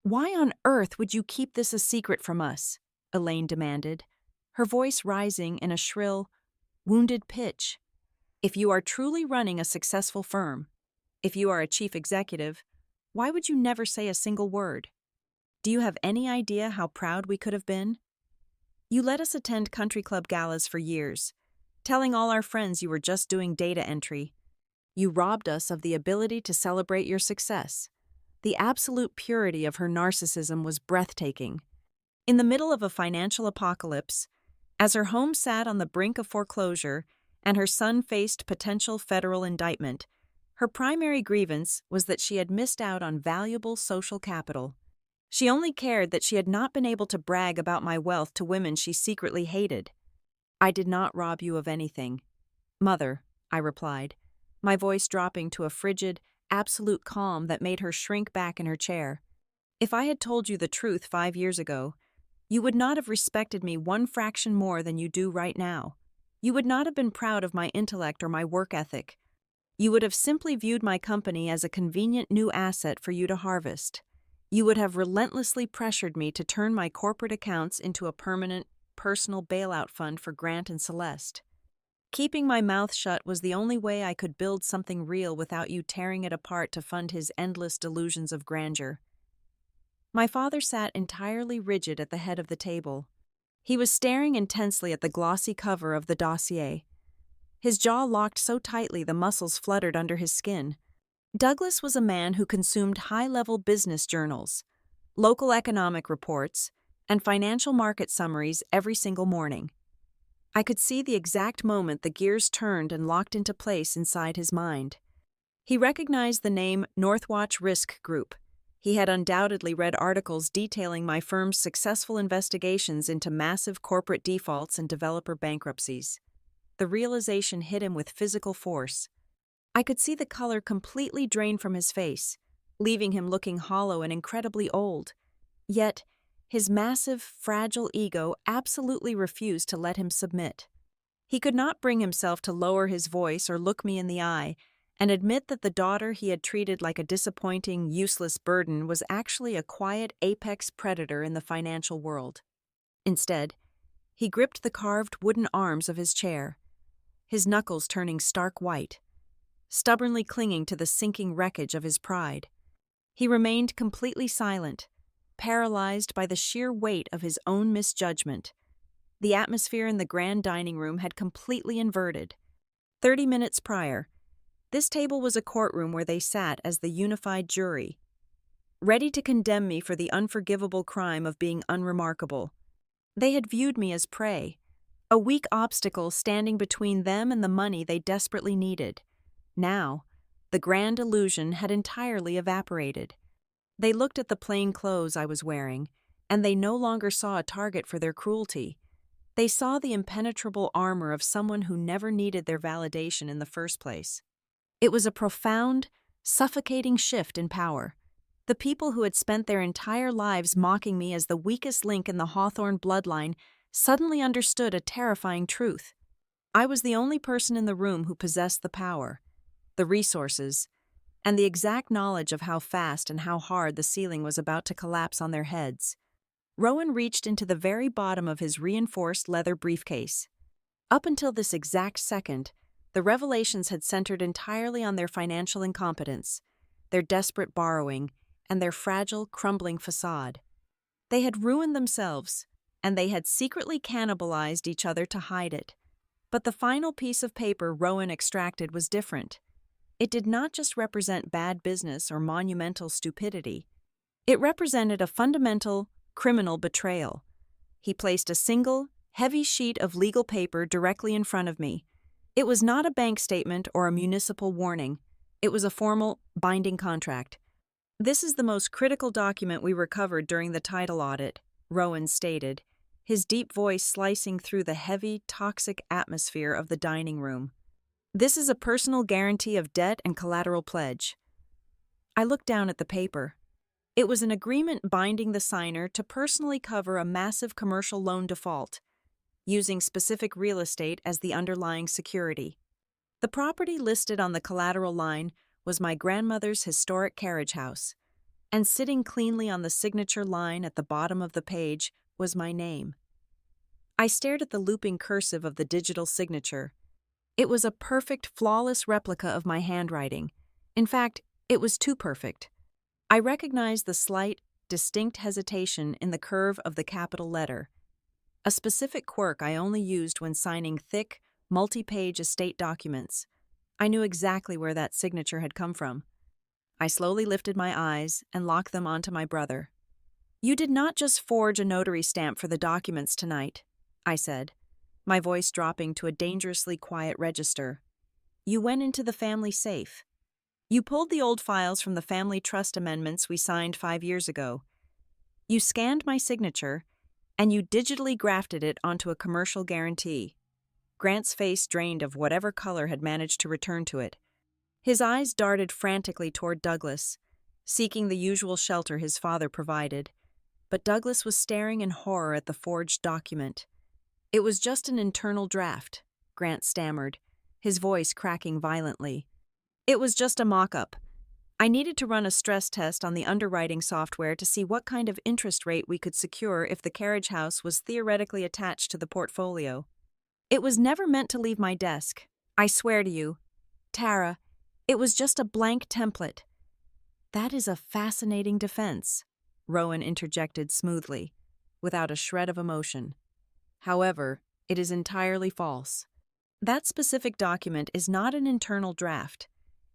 "Why on earth would you keep this a secret from us?" Elaine demanded, her voice rising in a shrill, wounded pitch. "If you are truly running a successful firm, if you are a chief executive, why would you never say a single word? Do you have any idea how proud we could have been? You let us attend country club galas for years, telling all our friends you were just doing data entry. You robbed us of the ability to celebrate your success." The absolute purity of her narcissism was breathtaking. In the middle of a financial apocalypse, as her home sat on the brink of foreclosure and her son faced potential federal indictment, her primary grievance was that she had missed out on valuable social capital. She only cared that she had not been able to brag about my wealth to women she secretly hated. "I did not rob you of anything, Mother," I replied, my voice dropping to a frigid, absolute calm that made her shrink back in her chair. "If I had told you the truth 5 years ago, you would not have respected me one fraction more than you do right now. You would not have been proud of my intellect or my work ethic. You would have simply viewed my company as a convenient new asset for you to harvest. You would have relentlessly pressured me to turn my corporate accounts into a permanent, personal bailout fund for Grant and Celeste. Keeping my mouth shut was the only way I could build something real without you tearing it apart to fund his endless delusions of grandeur." My father sat entirely rigid at the head of the table. He was staring intensely at the glossy cover of the dossier. His jaw locked so tightly the muscles fluttered under his skin. Douglas was a man who consumed high-level business journals, local economic reports, and financial market summaries every single morning. I could see the exact moment the gears turned and locked into place inside his mind. He recognized the name Northwatch Risk Group. He had undoubtedly read articles detailing my firm's successful investigations into massive corporate defaults and developer bankruptcies. The realization hit him with physical force. I could see the color completely drain from his face, leaving him looking hollow and incredibly old. Yet, his massive, fragile ego absolutely refused to let him submit. He could not bring himself to lower his voice or look me in the eye and admit that the daughter he had treated like a disappointing, useless burden was actually a quiet apex predator in the financial world. Instead, he gripped the carved wooden arms of his chair, his knuckles turning stark white, stubbornly clinging to the sinking wreckage of his pride. He remained completely silent, paralyzed by the sheer weight of his own misjudgment. The atmosphere in the grand dining room had completely inverted. 30 minutes prior, this table was a courtroom where they sat as the unified jury, ready to condemn me for the unforgivable crime of being unremarkable. They had viewed me as prey, a weak obstacle standing between them and the money they desperately needed. Now, the grand illusion had entirely evaporated. They looked at the plain clothes I was wearing, and they no longer saw a target for their cruelty. They saw the impenetrable armor of someone who never needed their validation in the first place. It was a profound, suffocating shift in power. The people who had spent their entire lives mocking me as the weakest link in the Hawthorne bloodline suddenly understood a terrifying truth. I was the only person in the room who possessed the power, the resources, and the exact knowledge of how fast and how hard the ceiling was about to collapse on their heads. Rowan reached into the very bottom of his reinforced leather briefcase. Up until this exact second, the revelations had centered entirely on their financial incompetence, their desperate borrowing, and their fragile, crumbling facade. They had ruined themselves, and they had secretly cannibalized each other to hide it. But the final piece of paper Rowan extracted was different. It did not just represent bad business or monumental stupidity. It represented a fundamental, criminal betrayal. He placed a single, heavy sheet of legal paper directly in front of me. It was not a bank statement or a municipal warning. It was a formal, binding contract. "This is the most critical document we recovered during the title audit," Rowan stated, his deep voice slicing through the heavy, toxic atmosphere of the dining room. "This is a personal guarantee of debt and collateral pledge." I looked down at the paper. It was an agreement binding the signer to personally cover a massive commercial loan default, using specific real estate as the underlying security. The property listed on the collateral line was my grandmother's historic carriage house, and sitting cleanly on the signature line at the bottom of the page was my name. I stared at the looping cursive of the digital signature. It was a perfect, flawless replica of my handwriting. In fact, it was too perfect. I recognized the slight, distinct hesitation in the curve of the capital letter, a specific quirk I only used when signing thick, multi-page estate documents. I knew exactly where that signature had come from. I slowly lifted my eyes and locked them onto my brother. "You did not just forge a notary stamp for the documents tonight," I said, my voice dropping to a dangerously quiet register. "You went into the family safe. You pulled the old files from the family trust amendments we signed 5 years ago. You scanned my signature, and you digitally grafted it onto a commercial guarantee." Grant's face drained of whatever color had managed to return to it. His eyes darted frantically toward Douglas, seeking the usual shelter his father provided. But Douglas was staring in horror at the forged document. "It was just an internal draft," Grant stammered, his voice cracking violently. "It was just a mock-up. I needed to run a stress test on the underwriting software to see what kind of interest rate we could secure if the carriage house was theoretically attached to the portfolio. It was never meant to leave my desk. I swear to you, Tara, it was just a blank template." "That is a fascinating defense," Rowan interjected smoothly, without a shred of emotion. "However, it is entirely false. That specific document is not an internal draft.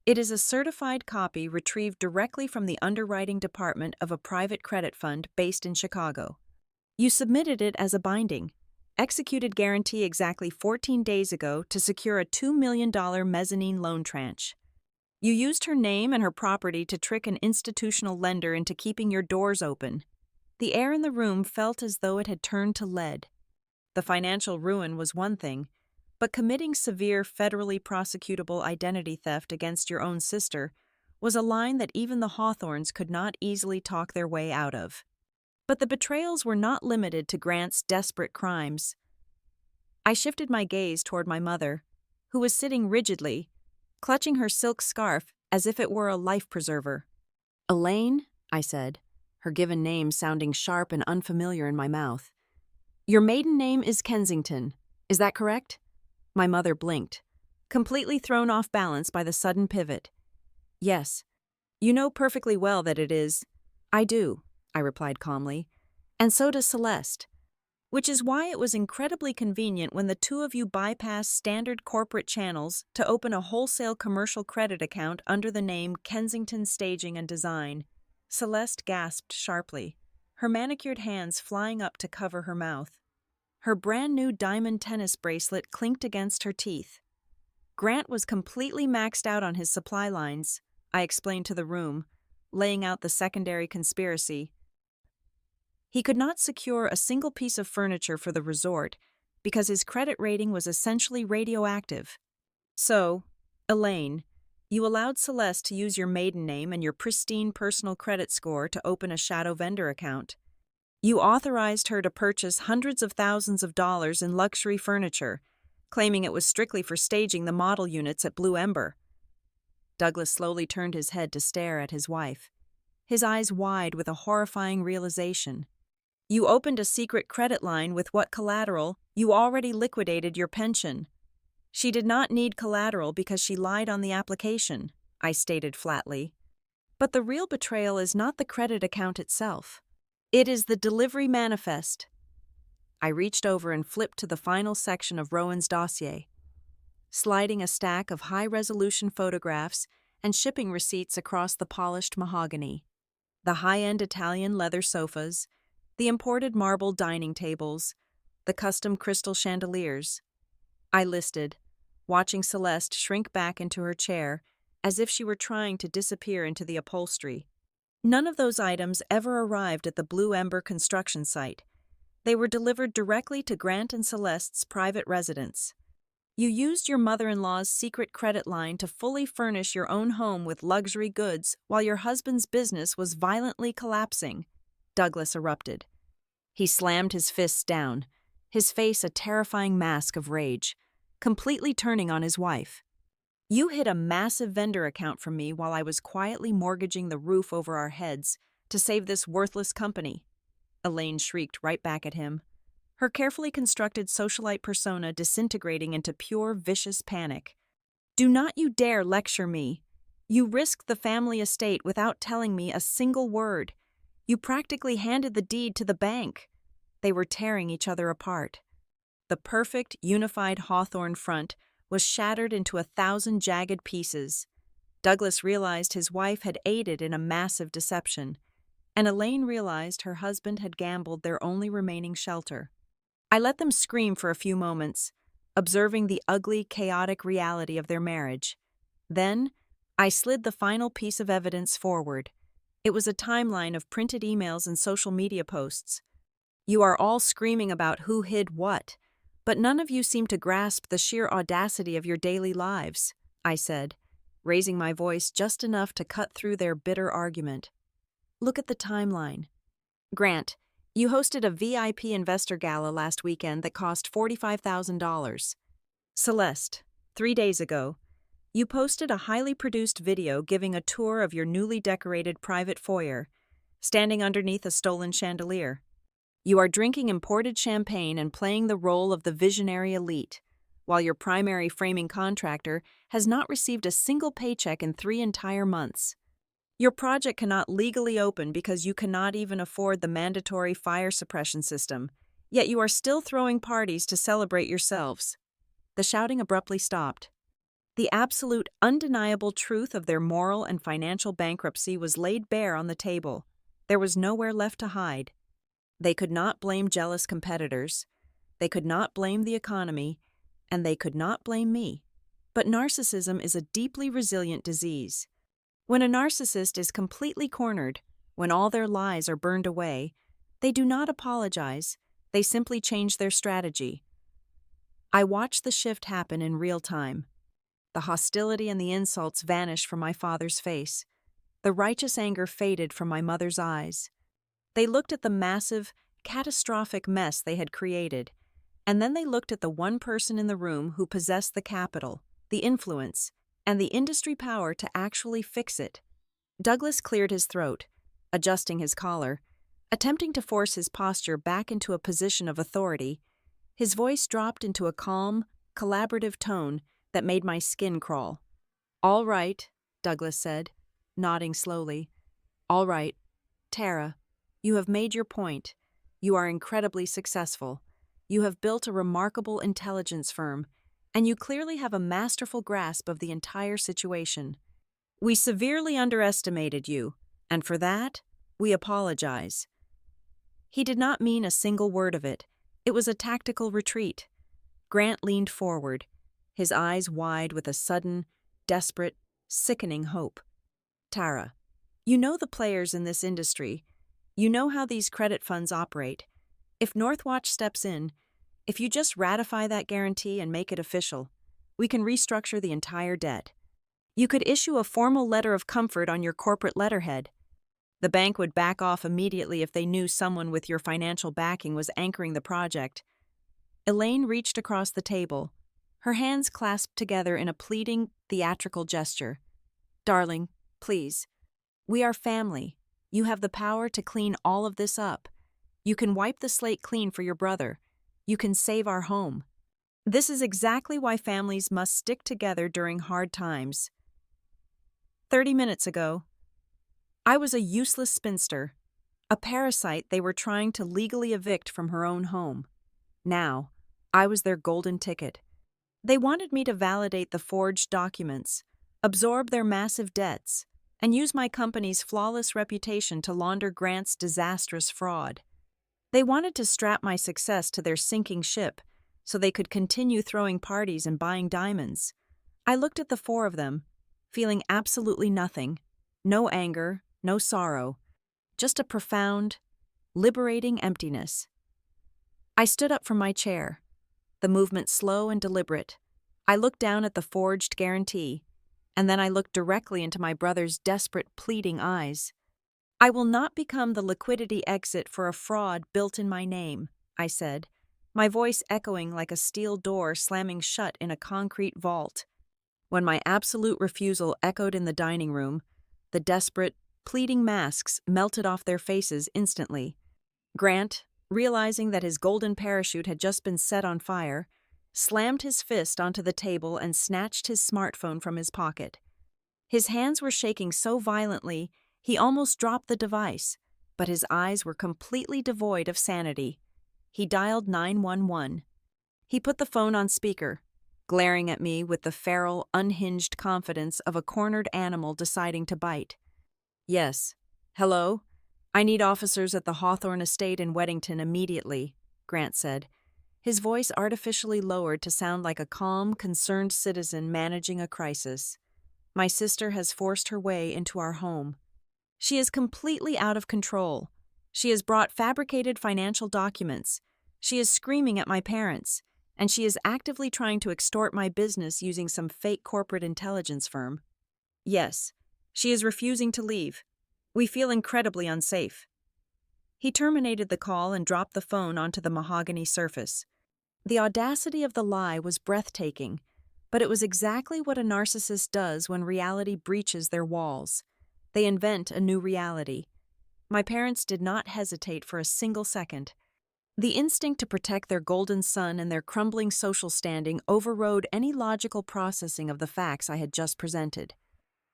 It is a certified copy retrieved directly from the underwriting department of a private credit fund based in Chicago. You submitted it as a binding, executed guarantee exactly 14 days ago to secure a $2 million mezzanine loan tranche. You used her name and her property to trick an institutional lender into keeping your doors open. The air in the room felt as though it had turned to lead. The financial ruin was one thing, but committing severe federally prosecutable identity theft against your own sister was a line that even the Hawthorns could not easily talk their way out of. But the betrayals were not limited to Grant's desperate crimes. I shifted my gaze toward my mother, who was sitting rigidly, clutching her silk scarf as if it were a life preserver. "Elaine," I said, her given name sounding sharp and unfamiliar in my mouth. "Your maiden name is Kensington, is that correct?" My mother blinked, completely thrown off balance by the sudden pivot. "Yes. You know perfectly well that it is." "I do," I replied calmly, "and so does Celeste. Which is why it was incredibly convenient when the two of you bypassed standard corporate channels to open a wholesale commercial credit account under the name Kensington Staging and Design." Celeste gasped sharply, her manicured hands flying up to cover her mouth. Her brand-new diamond tennis bracelet clinked against her teeth. "Grant was completely maxed out on his supply lines," I explained to the room, laying out the secondary conspiracy. "He could not secure a single piece of furniture for the resort because his credit rating was essentially radioactive. So, Elaine, you allowed Celeste to use your maiden name and your pristine personal credit score to open a shadow vendor account. You authorized her to purchase hundreds of thousands of dollars in luxury furniture, claiming it was strictly for staging the model units at Blue Ember." Douglas slowly turned his head to stare at his wife, his eyes wide with a horrifying realization. "You opened a secret credit line with what collateral? You already liquidated your pension." "She did not need collateral because she lied on the application," I stated flatly. "But the real betrayal is not the credit account itself. It is the delivery manifest." I reached over and flipped to the final section of Rowan's dossier, sliding a stack of high-resolution photographs and shipping receipts across the polished mahogany. The high-end Italian leather sofas, the imported marble dining tables, the custom crystal chandeliers. I listed, watching Celeste shrink back into her chair as if she were trying to disappear into the upholstery. None of those items ever arrived at the Blue Ember construction site. They were delivered directly to Grant and Celeste's private residence. You used your mother-in-law's secret credit line to fully furnish your own home with luxury goods while your husband's business was violently collapsing. Douglas erupted. He slammed his fists down, his face a terrifying mask of rage, completely turning on his wife. "You hid a massive vendor account from me while I was quietly mortgaging the roof over our heads to save this worthless company." Elaine shrieked right back at him, her carefully constructed socialite persona disintegrating into pure vicious panic. "Do not you dare lecture me. You risked the family estate without telling me a single word. You practically handed the deed to the bank." They were tearing each other apart. The perfect, unified Hawthorne front was shattered into 1,000 jagged pieces. Douglas realized his wife had aided in a massive deception, and Elaine realized her husband had gambled their only remaining shelter. I let them scream for a few moments, observing the ugly, chaotic reality of their marriage. Then, I slid the final piece of evidence forward. It was a timeline of printed emails and social media posts. "You are all screaming about who hid what, but none of you seem to grasp the sheer audacity of your daily lives," I said, raising my voice just enough to cut through their bitter argument. "Look at the timeline. Grant, you hosted a VIP investor gala last weekend that cost $45,000. Celeste, 3 days ago, you posted a highly produced video giving a tour of your newly decorated private foyer, standing underneath a stolen chandelier. You are drinking imported champagne and playing the role of the visionary elite, while your primary framing contractor has not received a single paycheck in 3 entire months. Your project cannot legally open because you cannot even afford the mandatory fire suppression system, yet you are still throwing parties to celebrate yourselves. The shouting abruptly stopped. The absolute, undeniable truth of their moral and financial bankruptcy was laid bare on the table. There was nowhere left to hide. They could not blame jealous competitors. They could not blame the economy. And they could not blame me. But narcissism is a deeply resilient disease. When a narcissist is completely cornered, when all their lies are burned away, they do not apologize. They simply change their strategy. I watched the shift happen in real time. The hostility and the insults vanished from my father's face. The righteous anger faded from my mother's eyes. They looked at the massive, catastrophic mess they had created, and then they looked at the one person in the room who possessed the capital, the influence, and the industry power to actually fix it. Douglas cleared his throat, adjusting his collar, attempting to force his posture back into a position of authority. His voice dropped into a calm, collaborative tone that made my skin crawl. "All right," Douglas said, nodding slowly. "All right. Tara, you have made your point. You are incredibly successful. You have built a remarkable intelligence firm, and you clearly have a masterful grasp of the entire situation. We severely underestimated you, and for that, we apologize." He did not mean a single word of it. It was a tactical retreat. Grant leaned forward, his eyes wide with a sudden, desperate, sickening hope. "Tara, you know the players in this industry. You know how these credit funds operate. If Northwatch steps in, if you just ratify that guarantee and make it official, we can restructure the entire debt. You could issue a formal letter of comfort on your corporate letterhead. The bank would back off immediately if they knew someone with your financial backing was anchoring the project." Elaine reached across the table, her hands clasped together in a pleading, theatrical gesture. "Darling, please. We are family. You have the power to clean all of this up. You can wipe the slate clean for your brother. You can save our home. This is exactly why families must stick together during hard times." 30 minutes ago, I was a useless spinster, a parasite they were trying to legally evict from her own home. Now, I was their golden ticket. They wanted me to validate the forged documents, absorb their massive debts, and use my company's flawless reputation to launder Grant's disastrous fraud. They wanted to strap my success to their sinking ship so they could continue throwing parties and buying diamonds. I looked at the four of them, feeling absolutely nothing. No anger, no sorrow, just a profound, liberating emptiness. I stood up from my chair, the movement slow and deliberate. I looked down at the forged guarantee, and then I looked directly into my brother's desperate, pleading eyes. "I will not become the liquidity exit for a fraud built in my name," I said, my voice echoing like a steel door slamming shut in a concrete vault. When my absolute refusal echoed in the dining room, the desperate, pleading masks melted off their faces instantly. Grant, realizing that his golden parachute had just been set on fire, slammed his fist onto the table and snatched his smartphone from his pocket. His hands were shaking so violently he almost dropped the device, but his eyes were completely devoid of sanity. He dialed 911. He put the phone on speaker, glaring at me with the feral, unhinged confidence of a cornered animal deciding to bite. "Yes. Hello? I need officers at the Hawthorne estate in Weddington immediately," Grant said, his voice artificially lowered to sound like a calm, concerned citizen managing a crisis. "My sister has forced her way into our home. She is completely out of control. She has brought fabricated financial documents. She is screaming at my parents, and she is actively trying to extort my business using some fake corporate intelligence firm. Yes, she is refusing to leave. We feel incredibly unsafe." He terminated the call and dropped the phone onto the mahogany surface. The audacity of the lie was breathtaking, but it was exactly what a narcissist does when reality breaches their walls. They invent a new reality. My parents did not hesitate for a single second. The instinct to protect their golden son and their crumbling social standing overrode any logical processing of the facts I had just presented.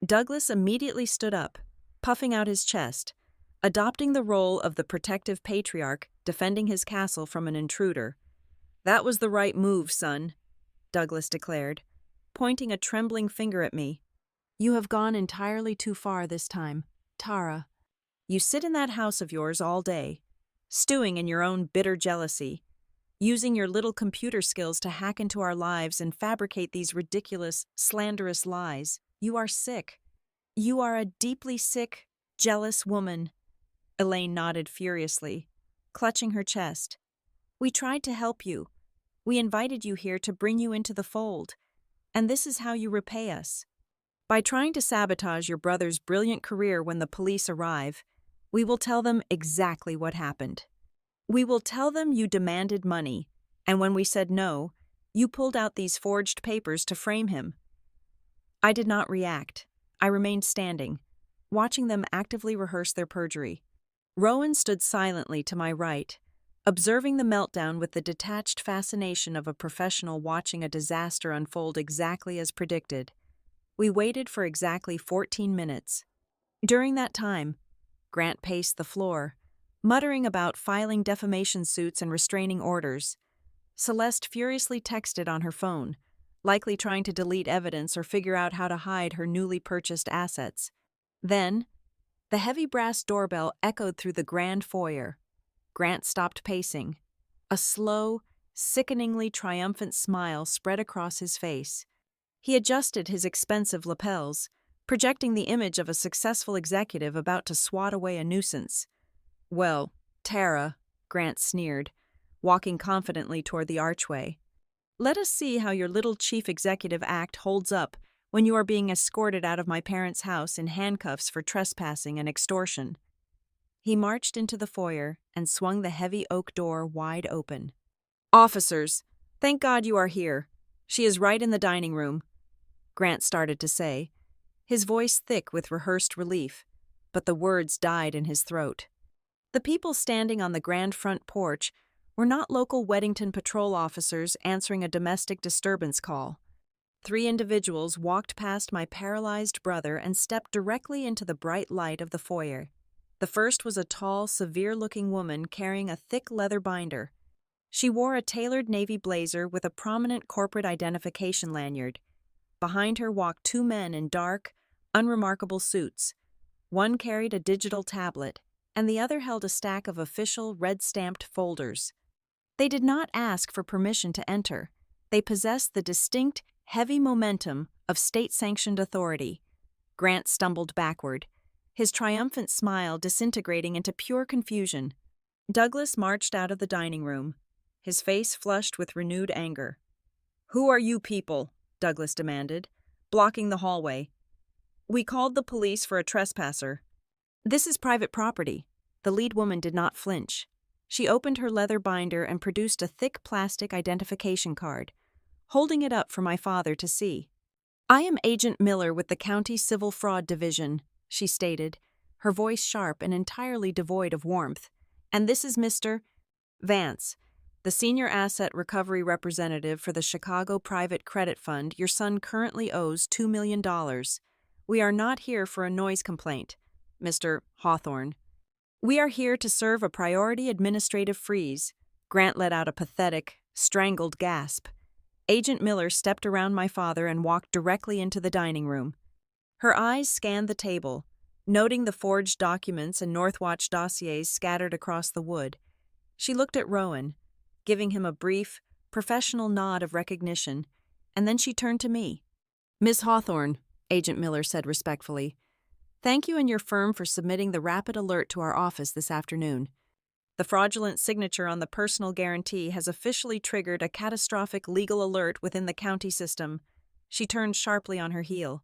Douglas immediately stood up, puffing out his chest, adopting the role of the protective patriarch defending his castle from an intruder. "That was the right move, son. Douglas declared, pointing a trembling finger at me. "You have gone entirely too far this time, Tara. You sit in that house of yours all day, stewing in your own bitter jealousy, using your little computer skills to hack into our lives and fabricate these ridiculous, slanderous lies. You are sick. You are a deeply sick, jealous woman." Elaine nodded furiously, clutching her chest. "We tried to help you. We invited you here to bring you into the fold. And this is how you repay us. By trying to sabotage your brother's brilliant career when the police arrive, we will tell them exactly what happened. We will tell them you demanded money, and when we said no, you pulled out these forged papers to frame him." I did not react. I remained standing, watching them actively rehearse their perjury. Rowan stood silently to my right, observing the meltdown with the detached fascination of a professional watching a disaster unfold exactly as predicted. We waited for exactly 14 minutes. During that time, Grant paced the floor, muttering about filing defamation suits and restraining orders. Celeste furiously texted on her phone, likely trying to delete evidence or figure out how to hide her newly purchased assets. Then, the heavy brass doorbell echoed through the grand foyer. Grant stopped pacing. A slow, sickeningly triumphant smile spread across his face. He adjusted his expensive lapels, projecting the image of a successful executive about to swat away a nuisance. "Well, Tara," Grant sneered, walking confidently toward the archway. "Let us see how your little chief executive act holds up when you are being escorted out of my parents' house in handcuffs for trespassing and extortion." He marched into the foyer and swung the heavy oak door wide open. "Officers, thank God you are here. She is right in the dining room," Grant started to say, his voice thick with rehearsed relief, but the words died in his throat. The people standing on the grand front porch were not local Weddington patrol officers answering a domestic disturbance call. 3 individuals walked past my paralyzed brother and stepped directly into the bright light of the foyer. The first was a tall, severe-looking woman carrying a thick leather binder. She wore a tailored navy blazer with a prominent corporate identification lanyard. Behind her walked 2 men in dark, unremarkable suits. One carried a digital tablet, and the other held a stack of official red-stamped folders. They did not ask for permission to enter. They possessed the distinct, heavy momentum of state-sanctioned authority. Grant stumbled backward, his triumphant smile disintegrating into pure confusion. Douglas marched out of the dining room, his face flushed with renewed anger. "Who are you people?" Douglas demanded, blocking the hallway. "We called the police for a trespasser." "This is private property." The lead woman did not flinch. She opened her leather binder and produced a thick plastic identification card, holding it up for my father to see. "I am Agent Miller with the County Civil Fraud Division," she stated, her voice sharp and entirely devoid of warmth. "And this is Mr. Vance, the senior asset recovery representative for the Chicago Private Credit Fund. Your son currently owes $2 million. We are not here for a noise complaint, Mr. Hawthorne. We are here to serve a priority administrative freeze." Grant let out a pathetic, strangled gasp. Agent Miller stepped around my father and walked directly into the dining room. Her eyes scanned the table, noting the forged documents and Northwatch dossiers scattered across the wood. She looked at Rowan, giving him a brief, professional nod of recognition, and then she turned to me. "Miss Hawthorne," Agent Miller said respectfully, "thank you and your firm for submitting the rapid alert to our office this afternoon. The fraudulent signature on the personal guarantee has officially triggered a catastrophic legal alert within the county system." She turned sharply on her heel,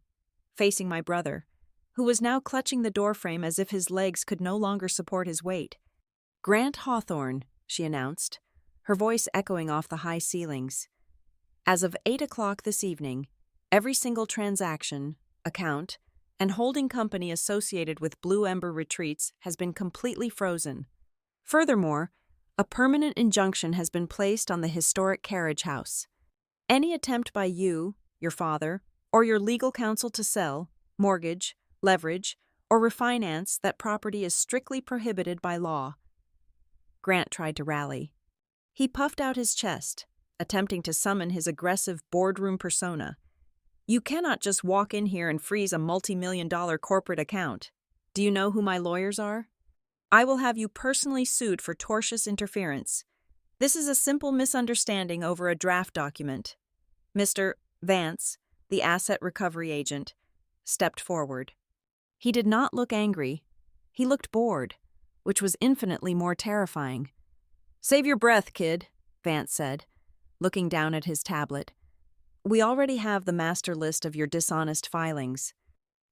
facing my brother, who was now clutching the doorframe as if his legs could no longer support his weight. "Grant Hawthorne," she announced, her voice echoing off the high ceilings. "As of 8 o'clock this evening, every single transaction, account, and holding company associated with Blue Ember Retreats has been completely frozen. Furthermore, a permanent injunction has been placed on the historic carriage house. Any attempt by you, your father, or your legal counsel to sell, mortgage, leverage, or refinance that property is strictly prohibited by law." Grant tried to rally. He puffed out his chest, attempting to summon his aggressive boardroom persona. "You cannot just walk in here and freeze a multi-million-dollar corporate account. Do you know who my lawyers are? I will have you personally sued for tortious interference. This is a simple misunderstanding over a draft document." Mr. Vance, the asset recovery agent, stepped forward. He did not look angry. He looked bored, which was infinitely more terrifying. "Save your breath, kid," Vance said, looking down at his tablet. "We already have the master list of your dishonest filings.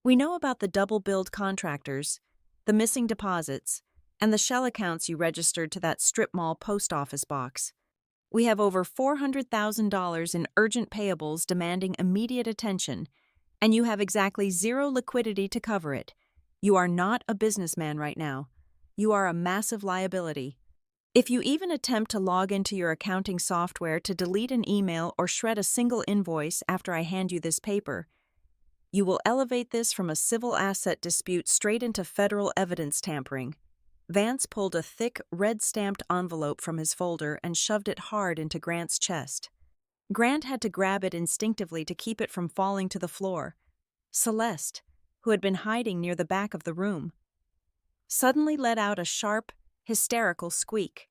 We know about the double-billed contractors, the missing deposits, and the shell accounts you registered to that strip mall post office box. We have over $400,000 in urgent payables demanding immediate attention, and you have exactly zero liquidity to cover it. You are not a businessman right now. You are a massive liability. If you even attempt to log into your accounting software to delete an email or shred a single invoice after I hand you this paper, you will elevate this from a civil asset dispute straight into federal evidence tampering." Vance pulled a thick, red-stamped envelope from his folder and shoved it hard into Grant's chest. Grant had to grab it instinctively to keep it from falling to the floor. Celeste, who had been hiding near the back of the room, suddenly let out a sharp, hysterical squeak.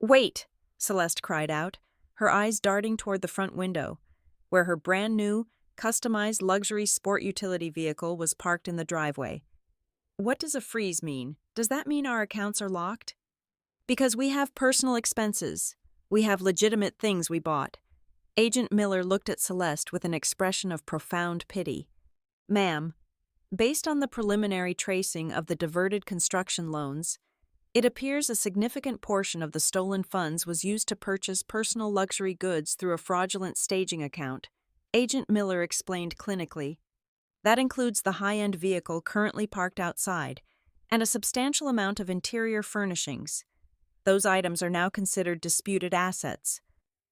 "Wait!" Celeste cried out, her eyes darting toward the front window, where her brand-new, customized luxury sport utility vehicle was parked in the driveway. "What does a freeze mean? Does that mean our accounts are locked?" "Because we have personal expenses. We have legitimate things we bought." Agent Miller looked at Celeste with an expression of profound pity. "Ma'am, based on the preliminary tracing of the diverted construction loans, it appears a significant portion of the stolen funds was used to purchase personal luxury goods through a fraudulent staging account," Agent Miller explained clinically. "That includes the high-end vehicle currently parked outside, and a substantial amount of interior furnishings. Those items are now considered disputed assets.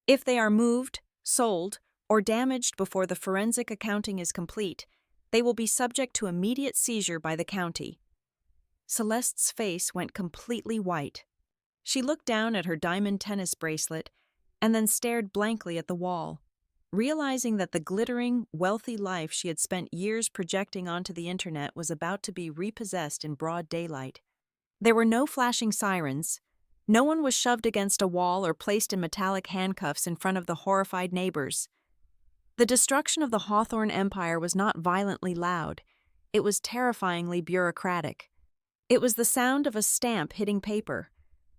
If they are moved, sold, or damaged before the forensic accounting is complete, they will be subject to immediate seizure by the county." Celeste's face went completely white. She looked down at her diamond tennis bracelet and then stared blankly at the wall, realizing that the glittering, wealthy life she had spent years projecting onto the internet was about to be repossessed in broad daylight. There were no flashing sirens. No one was shoved against a wall or placed in metallic handcuffs in front of the horrified neighbors. The destruction of the Hawthorne Empire was not violently loud. It was terrifyingly bureaucratic. It was the sound of a stamp hitting paper,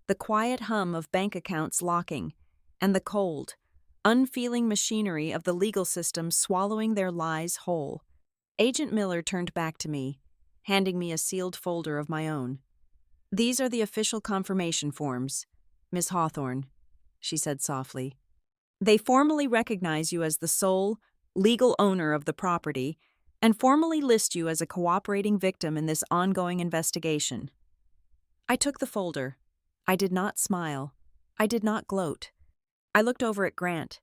the quiet hum of bank accounts locking, and the cold, unfeeling machinery of the legal system swallowing their lies whole. Agent Miller turned back to me, handing me a sealed folder of my own. "These are the official confirmation forms, Miss Hawthorne," she said softly. "They formally recognize you as the sole, legal owner of the property and formally list you as a cooperating victim in this ongoing investigation." I took the folder. I did not smile. I did not gloat. I looked over at Grant,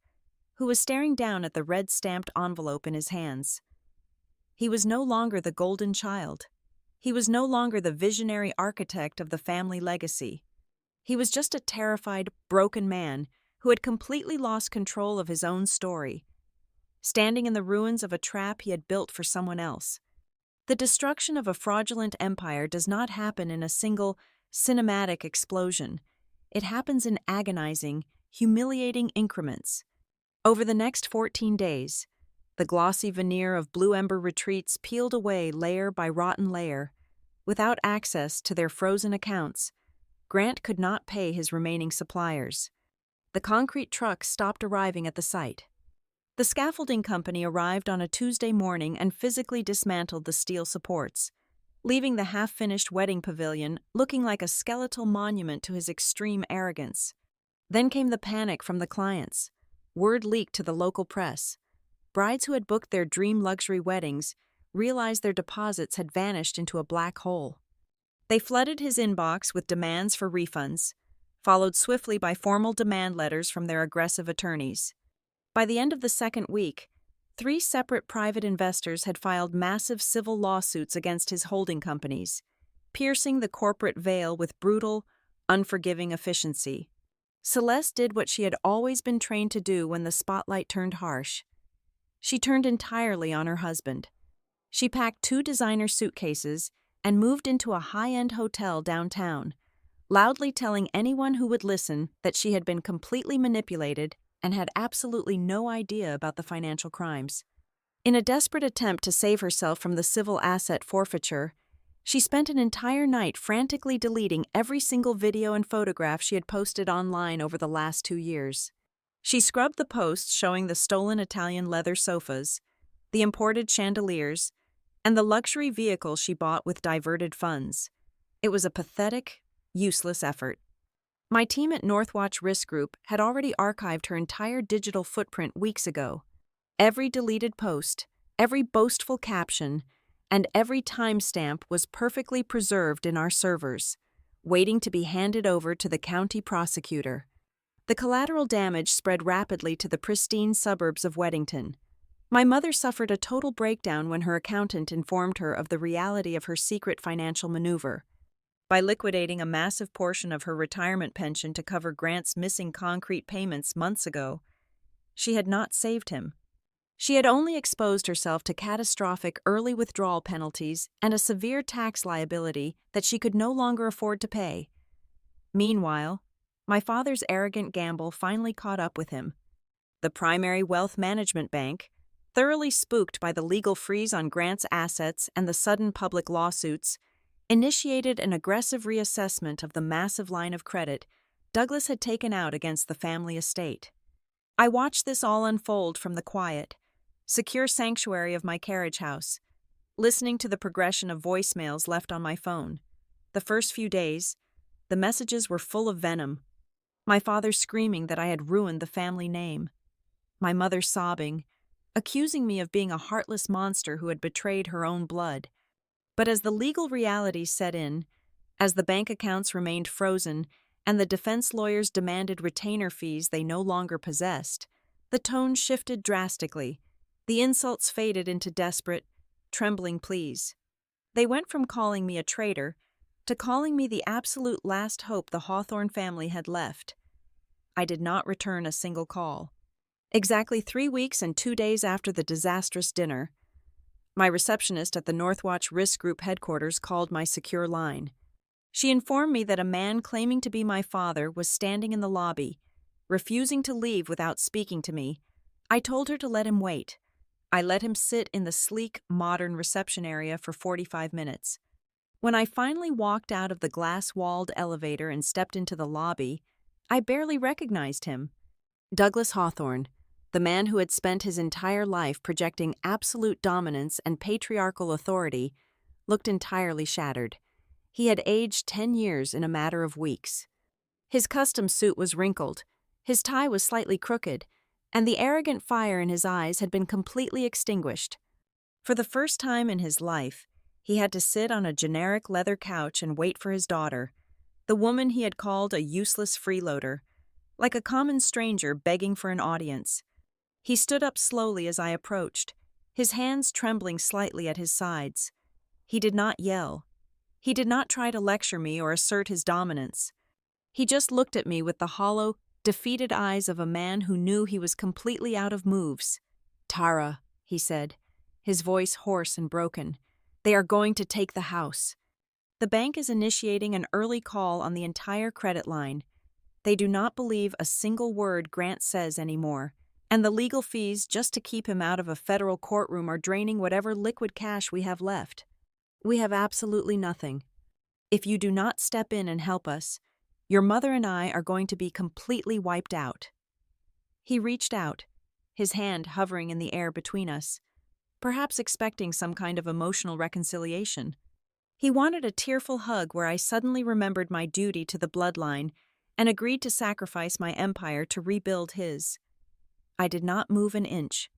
who was staring down at the red-stamped envelope in his hands. He was no longer the golden child. He was no longer the visionary architect of the family legacy. He was just a terrified, broken man who had completely lost control of his own story, standing in the ruins of a trap he had built for someone else. The destruction of a fraudulent empire does not happen in a single, cinematic explosion. It happens in agonizing, humiliating increments. Over the next 14 days, the glossy veneer of Blue Ember retreats peeled away layer by rotten layer. Without access to their frozen accounts, Grant could not pay his remaining suppliers. The concrete trucks stopped arriving at the site. The scaffolding company arrived on a Tuesday morning and physically dismantled the steel supports, leaving the half-finished wedding pavilion looking like a skeletal monument to his extreme arrogance. Then came the panic from the clients. Word leaked to the local press. Brides who had booked their dream luxury weddings realized their deposits had vanished into a black hole. They flooded his inbox with demands for refunds, followed swiftly by formal demand letters from their aggressive attorneys. By the end of the second week, 3 separate private investors had filed massive civil lawsuits against his holding companies, piercing the corporate veil with brutal, unforgiving efficiency. Celeste did what she had always been trained to do when the spotlight turned harsh. She turned entirely on her husband. She packed 2 designer suitcases and moved into a high-end hotel downtown, loudly telling anyone who would listen that she had been completely manipulated and had absolutely no idea about the financial crimes. In a desperate attempt to save herself from the civil asset forfeiture, she spent an entire night frantically deleting every single video and photograph she had posted online over the last 2 years. She scrubbed the posts showing the stolen Italian leather sofas, the imported chandeliers, and the luxury vehicle she bought with diverted funds. It was a pathetic, useless effort. My team at Northwatch Risk Group had already archived her entire digital footprint weeks ago. Every deleted post, every boastful caption, and every timestamp was perfectly preserved in our servers, waiting to be handed over to the county prosecutor. The collateral damage spread rapidly to the pristine suburbs of Weddington. My mother suffered a total breakdown when her accountant informed her of the reality of her secret financial maneuver. By liquidating a massive portion of her retirement pension to cover Grant's missing concrete payments months ago, she had not saved him. She had only exposed herself to catastrophic early withdrawal penalties and a severe tax liability that she could no longer afford to pay. Meanwhile, my father's arrogant gamble finally caught up with him. The primary wealth management bank, thoroughly spooked by the legal freeze on Grant's assets and the sudden public lawsuits, initiated an aggressive reassessment of the massive line of credit Douglas had taken out against the family estate. I watched this all unfold from the quiet, secure sanctuary of my carriage house, listening to the progression of voicemails left on my phone. The first few days, the messages were full of venom. My father screaming that I had ruined the family name. My mother sobbing, accusing me of being a heartless monster who had betrayed her own blood. But as the legal realities set in, as the bank accounts remained frozen and the defense lawyers demanded retainer fees they no longer possessed, the tone shifted drastically. The insults faded into desperate, trembling pleas. They went from calling me a traitor to calling me the absolute last hope the Hawthorne family had left. I did not return a single call. Exactly 3 weeks and 2 days after the disastrous dinner, my receptionist at the Northwatch Risk Group headquarters called my secure line. She informed me that a man claiming to be my father was standing in the lobby, refusing to leave without speaking to me. I told her to let him wait. I let him sit in the sleek, modern reception area for 45 minutes. When I finally walked out of the glass-walled elevator and stepped into the lobby, I barely recognized him. Douglas Hawthorne, the man who had spent his entire life projecting absolute dominance and patriarchal authority, looked entirely shattered. He had aged 10 years in a matter of weeks. His custom suit was wrinkled, his tie was slightly crooked, and the arrogant fire in his eyes had been completely extinguished. For the first time in his life, he had to sit on a generic leather couch and wait for his daughter, the woman he had called a useless freeloader, like a common stranger begging for an audience. He stood up slowly as I approached, his hands trembling slightly at his sides. He did not yell. He did not try to lecture me or assert his dominance. He just looked at me with the hollow, defeated eyes of a man who knew he was completely out of moves. "Tara," he said, his voice hoarse and broken, "they are going to take the house. The bank is initiating an early call on the entire credit line. They do not believe a single word Grant says anymore, and the legal fees just to keep him out of a federal courtroom are draining whatever liquid cash we have left. We have absolutely nothing. If you do not step in and help us, your mother and I are going to be completely wiped out." He reached out, his hand hovering in the air between us, perhaps expecting some kind of emotional reconciliation. He wanted a tearful hug where I suddenly remembered my duty to the bloodline and agreed to sacrifice my empire to rebuild his. I did not move an inch.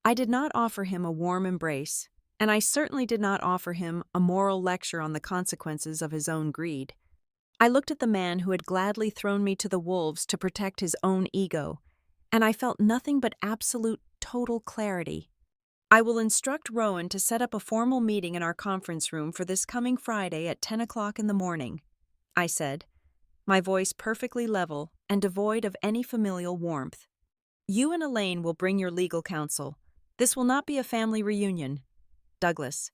I did not offer him a warm embrace, and I certainly did not offer him a moral lecture on the consequences of his own greed. I looked at the man who had gladly thrown me to the wolves to protect his own ego, and I felt nothing but absolute, total clarity. "I will instruct Rowan to set up a formal meeting in our conference room for this coming Friday at 10 o'clock in the morning," I said, my voice perfectly level and devoid of any familial warmth. You and Elaine will bring your legal counsel. This will not be a family reunion. Douglas,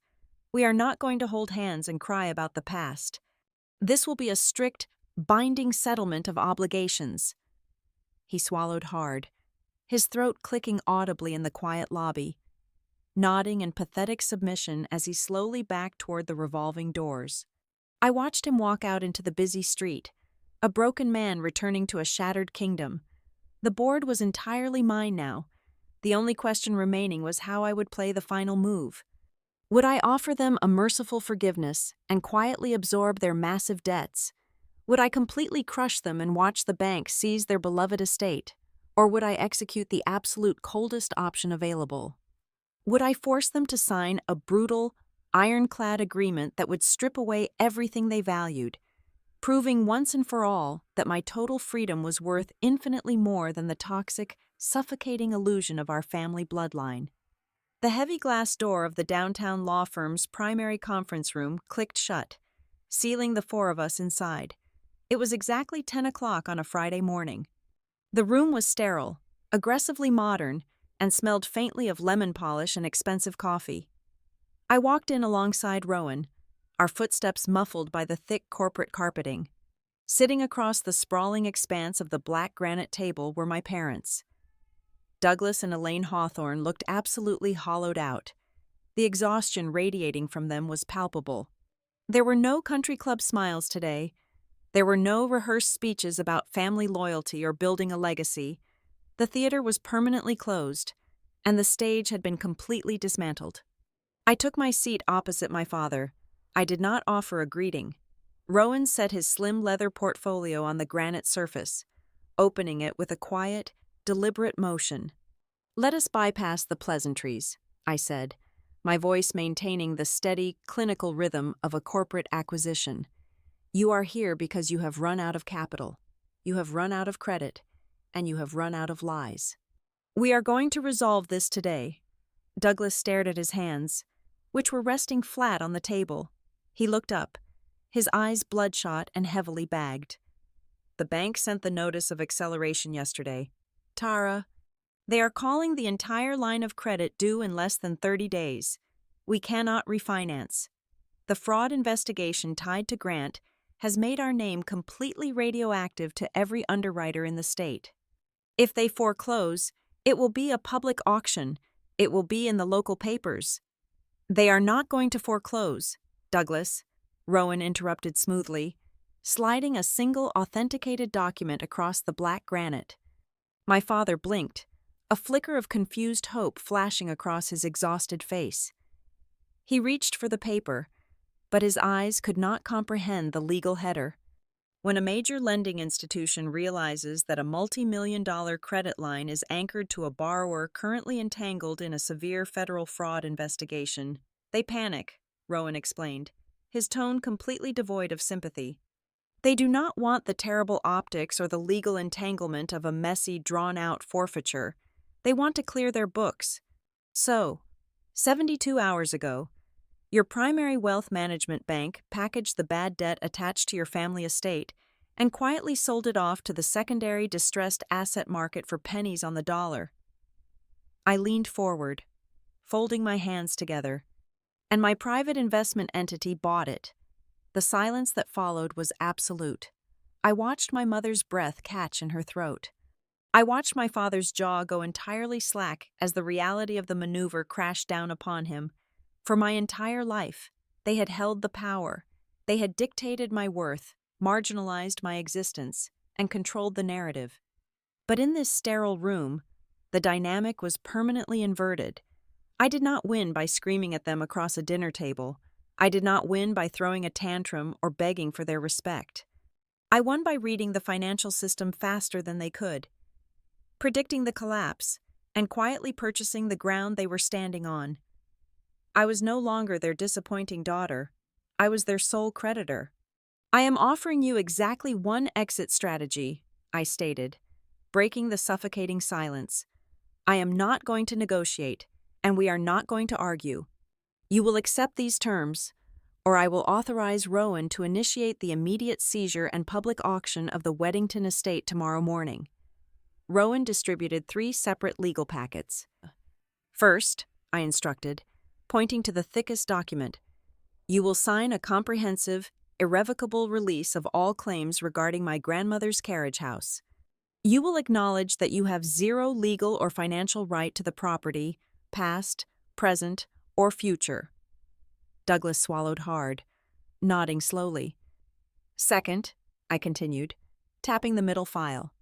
we are not going to hold hands and cry about the past. This will be a strict, binding settlement of obligations. He swallowed hard, his throat clicking audibly in the quiet lobby, nodding in pathetic submission as he slowly backed toward the revolving doors. I watched him walk out into the busy street, a broken man returning to a shattered kingdom. The board was entirely mine now. The only question remaining was how I would play the final move. Would I offer them a merciful forgiveness and quietly absorb their massive debts? Would I completely crush them and watch the bank seize their beloved estate? Or would I execute the absolute coldest option available? Would I force them to sign a brutal, ironclad agreement that would strip away everything they valued, proving once and for all that my total freedom was worth infinitely more than the toxic, suffocating illusion of our family bloodline? The heavy glass door of the downtown law firm's primary conference room clicked shut, sealing the four of us inside. It was exactly 10 o'clock on a Friday morning. The room was sterile, aggressively modern, and smelled faintly of lemon polish and expensive coffee. I walked in alongside Rowan, our footsteps muffled by the thick corporate carpeting. Sitting across the sprawling expanse of the black granite table were my parents. Douglas and Elaine Hawthorne looked absolutely hollowed out. The exhaustion radiating from them was palpable. There were no country club smiles today. There were no rehearsed speeches about family loyalty or building a legacy. The theater was permanently closed, and the stage had been completely dismantled. I took my seat opposite my father. I did not offer a greeting. Rowan set his slim leather portfolio on the granite surface, opening it with a quiet, deliberate motion. "Let us bypass the pleasantries," I said, my voice maintaining the steady, clinical rhythm of a corporate acquisition. "You are here because you have run out of capital, you have run out of credit, and you have run out of lies. We are going to resolve this today." Douglas stared at his hands, which were resting flat on the table. He looked up, his eyes bloodshot and heavily bagged. "The bank sent the notice of acceleration yesterday. Tara, they are calling the entire line of credit due in less than 30 days. We cannot refinance. The fraud investigation tied to Grant has made our name completely radioactive to every underwriter in the state. If they foreclose, it will be a public auction. It will be in the local papers." "They are not going to foreclose, Douglas," Rowan interrupted smoothly, sliding a single authenticated document across the black granite. My father blinked, a flicker of confused hope flashing across his exhausted face. He reached for the paper, but his eyes could not comprehend the legal header. When a major lending institution realizes that a multi-million-dollar credit line is anchored to a borrower currently entangled in a severe federal fraud investigation, they panic, Rowan explained, his tone completely devoid of sympathy. They do not want the terrible optics or the legal entanglement of a messy, drawn-out forfeiture. They want to clear their books. So, 72 hours ago, your primary wealth management bank packaged the bad debt attached to your family estate and quietly sold it off to the secondary distressed asset market for pennies on the dollar. I leaned forward, folding my hands together, and my private investment entity bought it. The silence that followed was absolute. I watched my mother's breath catch in her throat. I watched my father's jaw go entirely slack as the reality of the maneuver crashed down upon him. For my entire life, they had held the power. They had dictated my worth, marginalized my existence, and controlled the narrative. But in this sterile room, the dynamic was permanently inverted. I did not win by screaming at them across a dinner table. I did not win by throwing a tantrum or begging for their respect. I won by reading the financial system faster than they could, predicting the collapse, and quietly purchasing the ground they were standing on. I was no longer their disappointing daughter. I was their sole creditor. "I am offering you exactly one exit strategy," I stated, breaking the suffocating silence. "I am not going to negotiate, and we are not going to argue. You will accept these terms, or I will authorize Rowan to initiate the immediate seizure and public auction of the Weddington estate tomorrow morning. Rowan distributed 3 separate legal packets. First, I instructed, pointing to the thickest document, you will sign a comprehensive, irrevocable release of all claims regarding my grandmother's carriage house. You will acknowledge that you have zero legal or financial right to the property, past, present, or future. Douglas swallowed hard, nodding slowly. Second, I continued, tapping the middle file,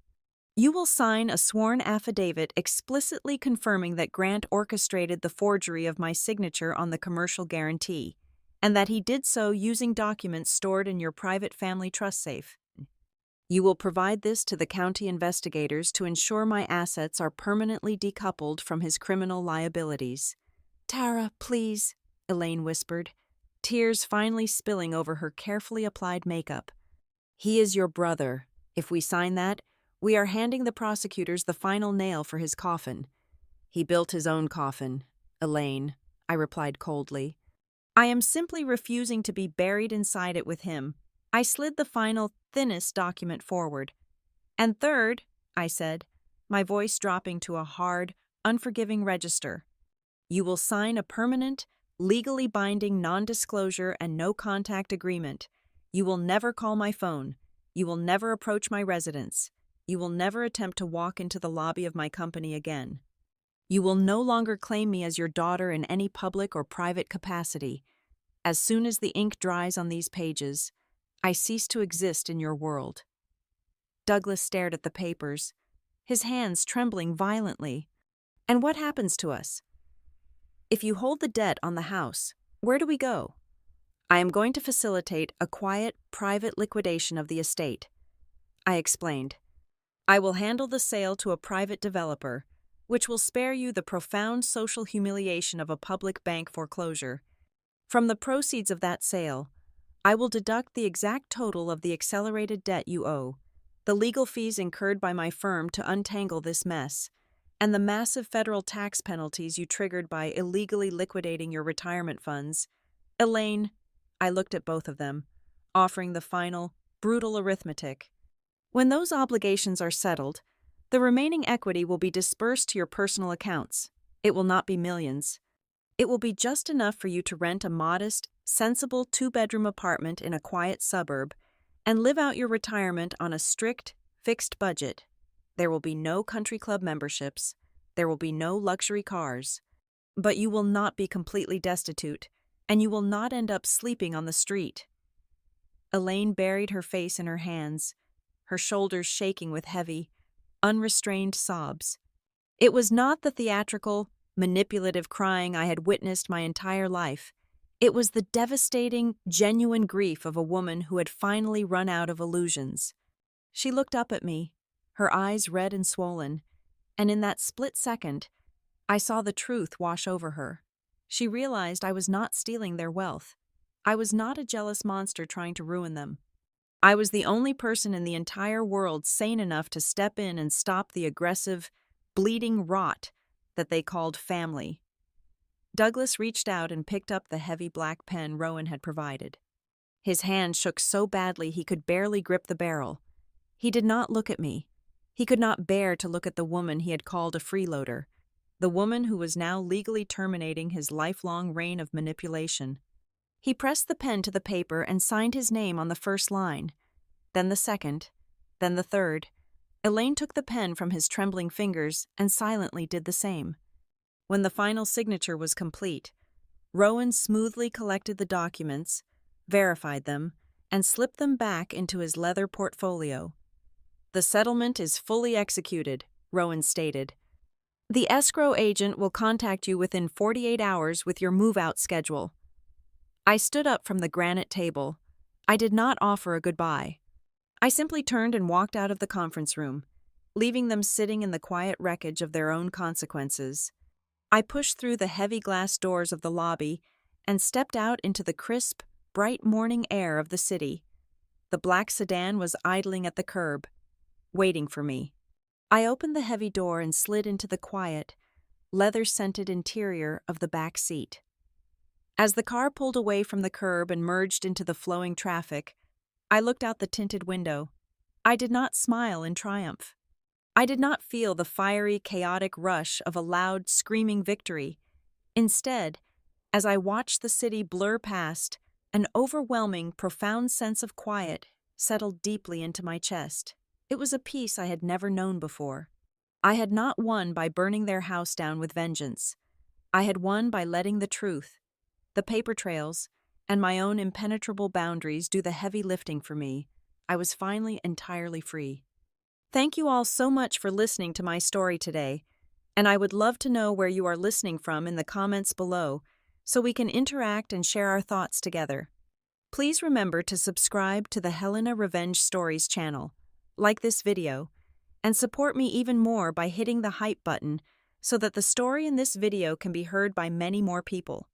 you will sign a sworn affidavit explicitly confirming that Grant orchestrated the forgery of my signature on the commercial guarantee, and that he did so using documents stored in your private family trust safe. You will provide this to the county investigators to ensure my assets are permanently decoupled from his criminal liabilities. Tara, please, Elaine whispered, tears finally spilling over her carefully applied makeup. He is your brother. If we sign that, we are handing the prosecutors the final nail for his coffin. He built his own coffin, Elaine, I replied coldly. I am simply refusing to be buried inside it with him. I slid the final, thinnest document forward. And third, I said, my voice dropping to a hard, unforgiving register, you will sign a permanent, legally binding non-disclosure and no-contact agreement. You will never call my phone. You will never approach my residence. You will never attempt to walk into the lobby of my company again. You will no longer claim me as your daughter in any public or private capacity. As soon as the ink dries on these pages, I cease to exist in your world. Douglas stared at the papers, his hands trembling violently. And what happens to us? If you hold the debt on the house, where do we go? I am going to facilitate a quiet, private liquidation of the estate. I explained. I will handle the sale to a private developer, which will spare you the profound social humiliation of a public bank foreclosure. From the proceeds of that sale, I will deduct the exact total of the accelerated debt you owe, the legal fees incurred by my firm to untangle this mess, and the massive federal tax penalties you triggered by illegally liquidating your retirement funds. Elaine, I looked at both of them, offering the final, brutal arithmetic. When those obligations are settled, the remaining equity will be dispersed to your personal accounts. It will not be millions. It will be just enough for you to rent a modest, sensible 2-bedroom apartment in a quiet suburb and live out your retirement on a strict, fixed budget. There will be no country club memberships. There will be no luxury cars. But you will not be completely destitute, and you will not end up sleeping on the street. Elaine buried her face in her hands, her shoulders shaking with heavy, unrestrained sobs. It was not the theatrical, manipulative crying I had witnessed my entire life. It was the devastating, genuine grief of a woman who had finally run out of illusions. She looked up at me, her eyes red and swollen, and in that split second, I saw the truth wash over her. She realized I was not stealing their wealth. I was not a jealous monster trying to ruin them. I was the only person in the entire world sane enough to step in and stop the aggressive, bleeding rot that they called family. Douglas reached out and picked up the heavy black pen Rowan had provided. His hand shook so badly he could barely grip the barrel. He did not look at me. He could not bear to look at the woman he had called a freeloader, the woman who was now legally terminating his lifelong reign of manipulation. He pressed the pen to the paper and signed his name on the first line, then the second, then the third. Elaine took the pen from his trembling fingers and silently did the same. When the final signature was complete, Rowan smoothly collected the documents, verified them, and slipped them back into his leather portfolio. The settlement is fully executed, Rowan stated. The escrow agent will contact you within 48 hours with your move-out schedule. I stood up from the granite table. I did not offer a goodbye. I simply turned and walked out of the conference room, leaving them sitting in the quiet wreckage of their own consequences. I pushed through the heavy glass doors of the lobby and stepped out into the crisp, bright morning air of the city. The black sedan was idling at the curb, waiting for me. I opened the heavy door and slid into the quiet, leather-scented interior of the back seat. As the car pulled away from the curb and merged into the flowing traffic, I looked out the tinted window. I did not smile in triumph. I did not feel the fiery, chaotic rush of a loud, screaming victory. Instead, as I watched the city blur past, an overwhelming, profound sense of quiet settled deeply into my chest. It was a peace I had never known before. I had not won by burning their house down with vengeance. I had won by letting the truth, the paper trails, and my own impenetrable boundaries do the heavy lifting for me. I was finally entirely free. Thank you all so much for listening to my story today, and I would love to know where you are listening from in the comments below so we can interact and share our thoughts together. Please remember to subscribe to the Helena Revenge Stories channel, like this video, and support me even more by hitting the hype button so that the story in this video can be heard by many more people.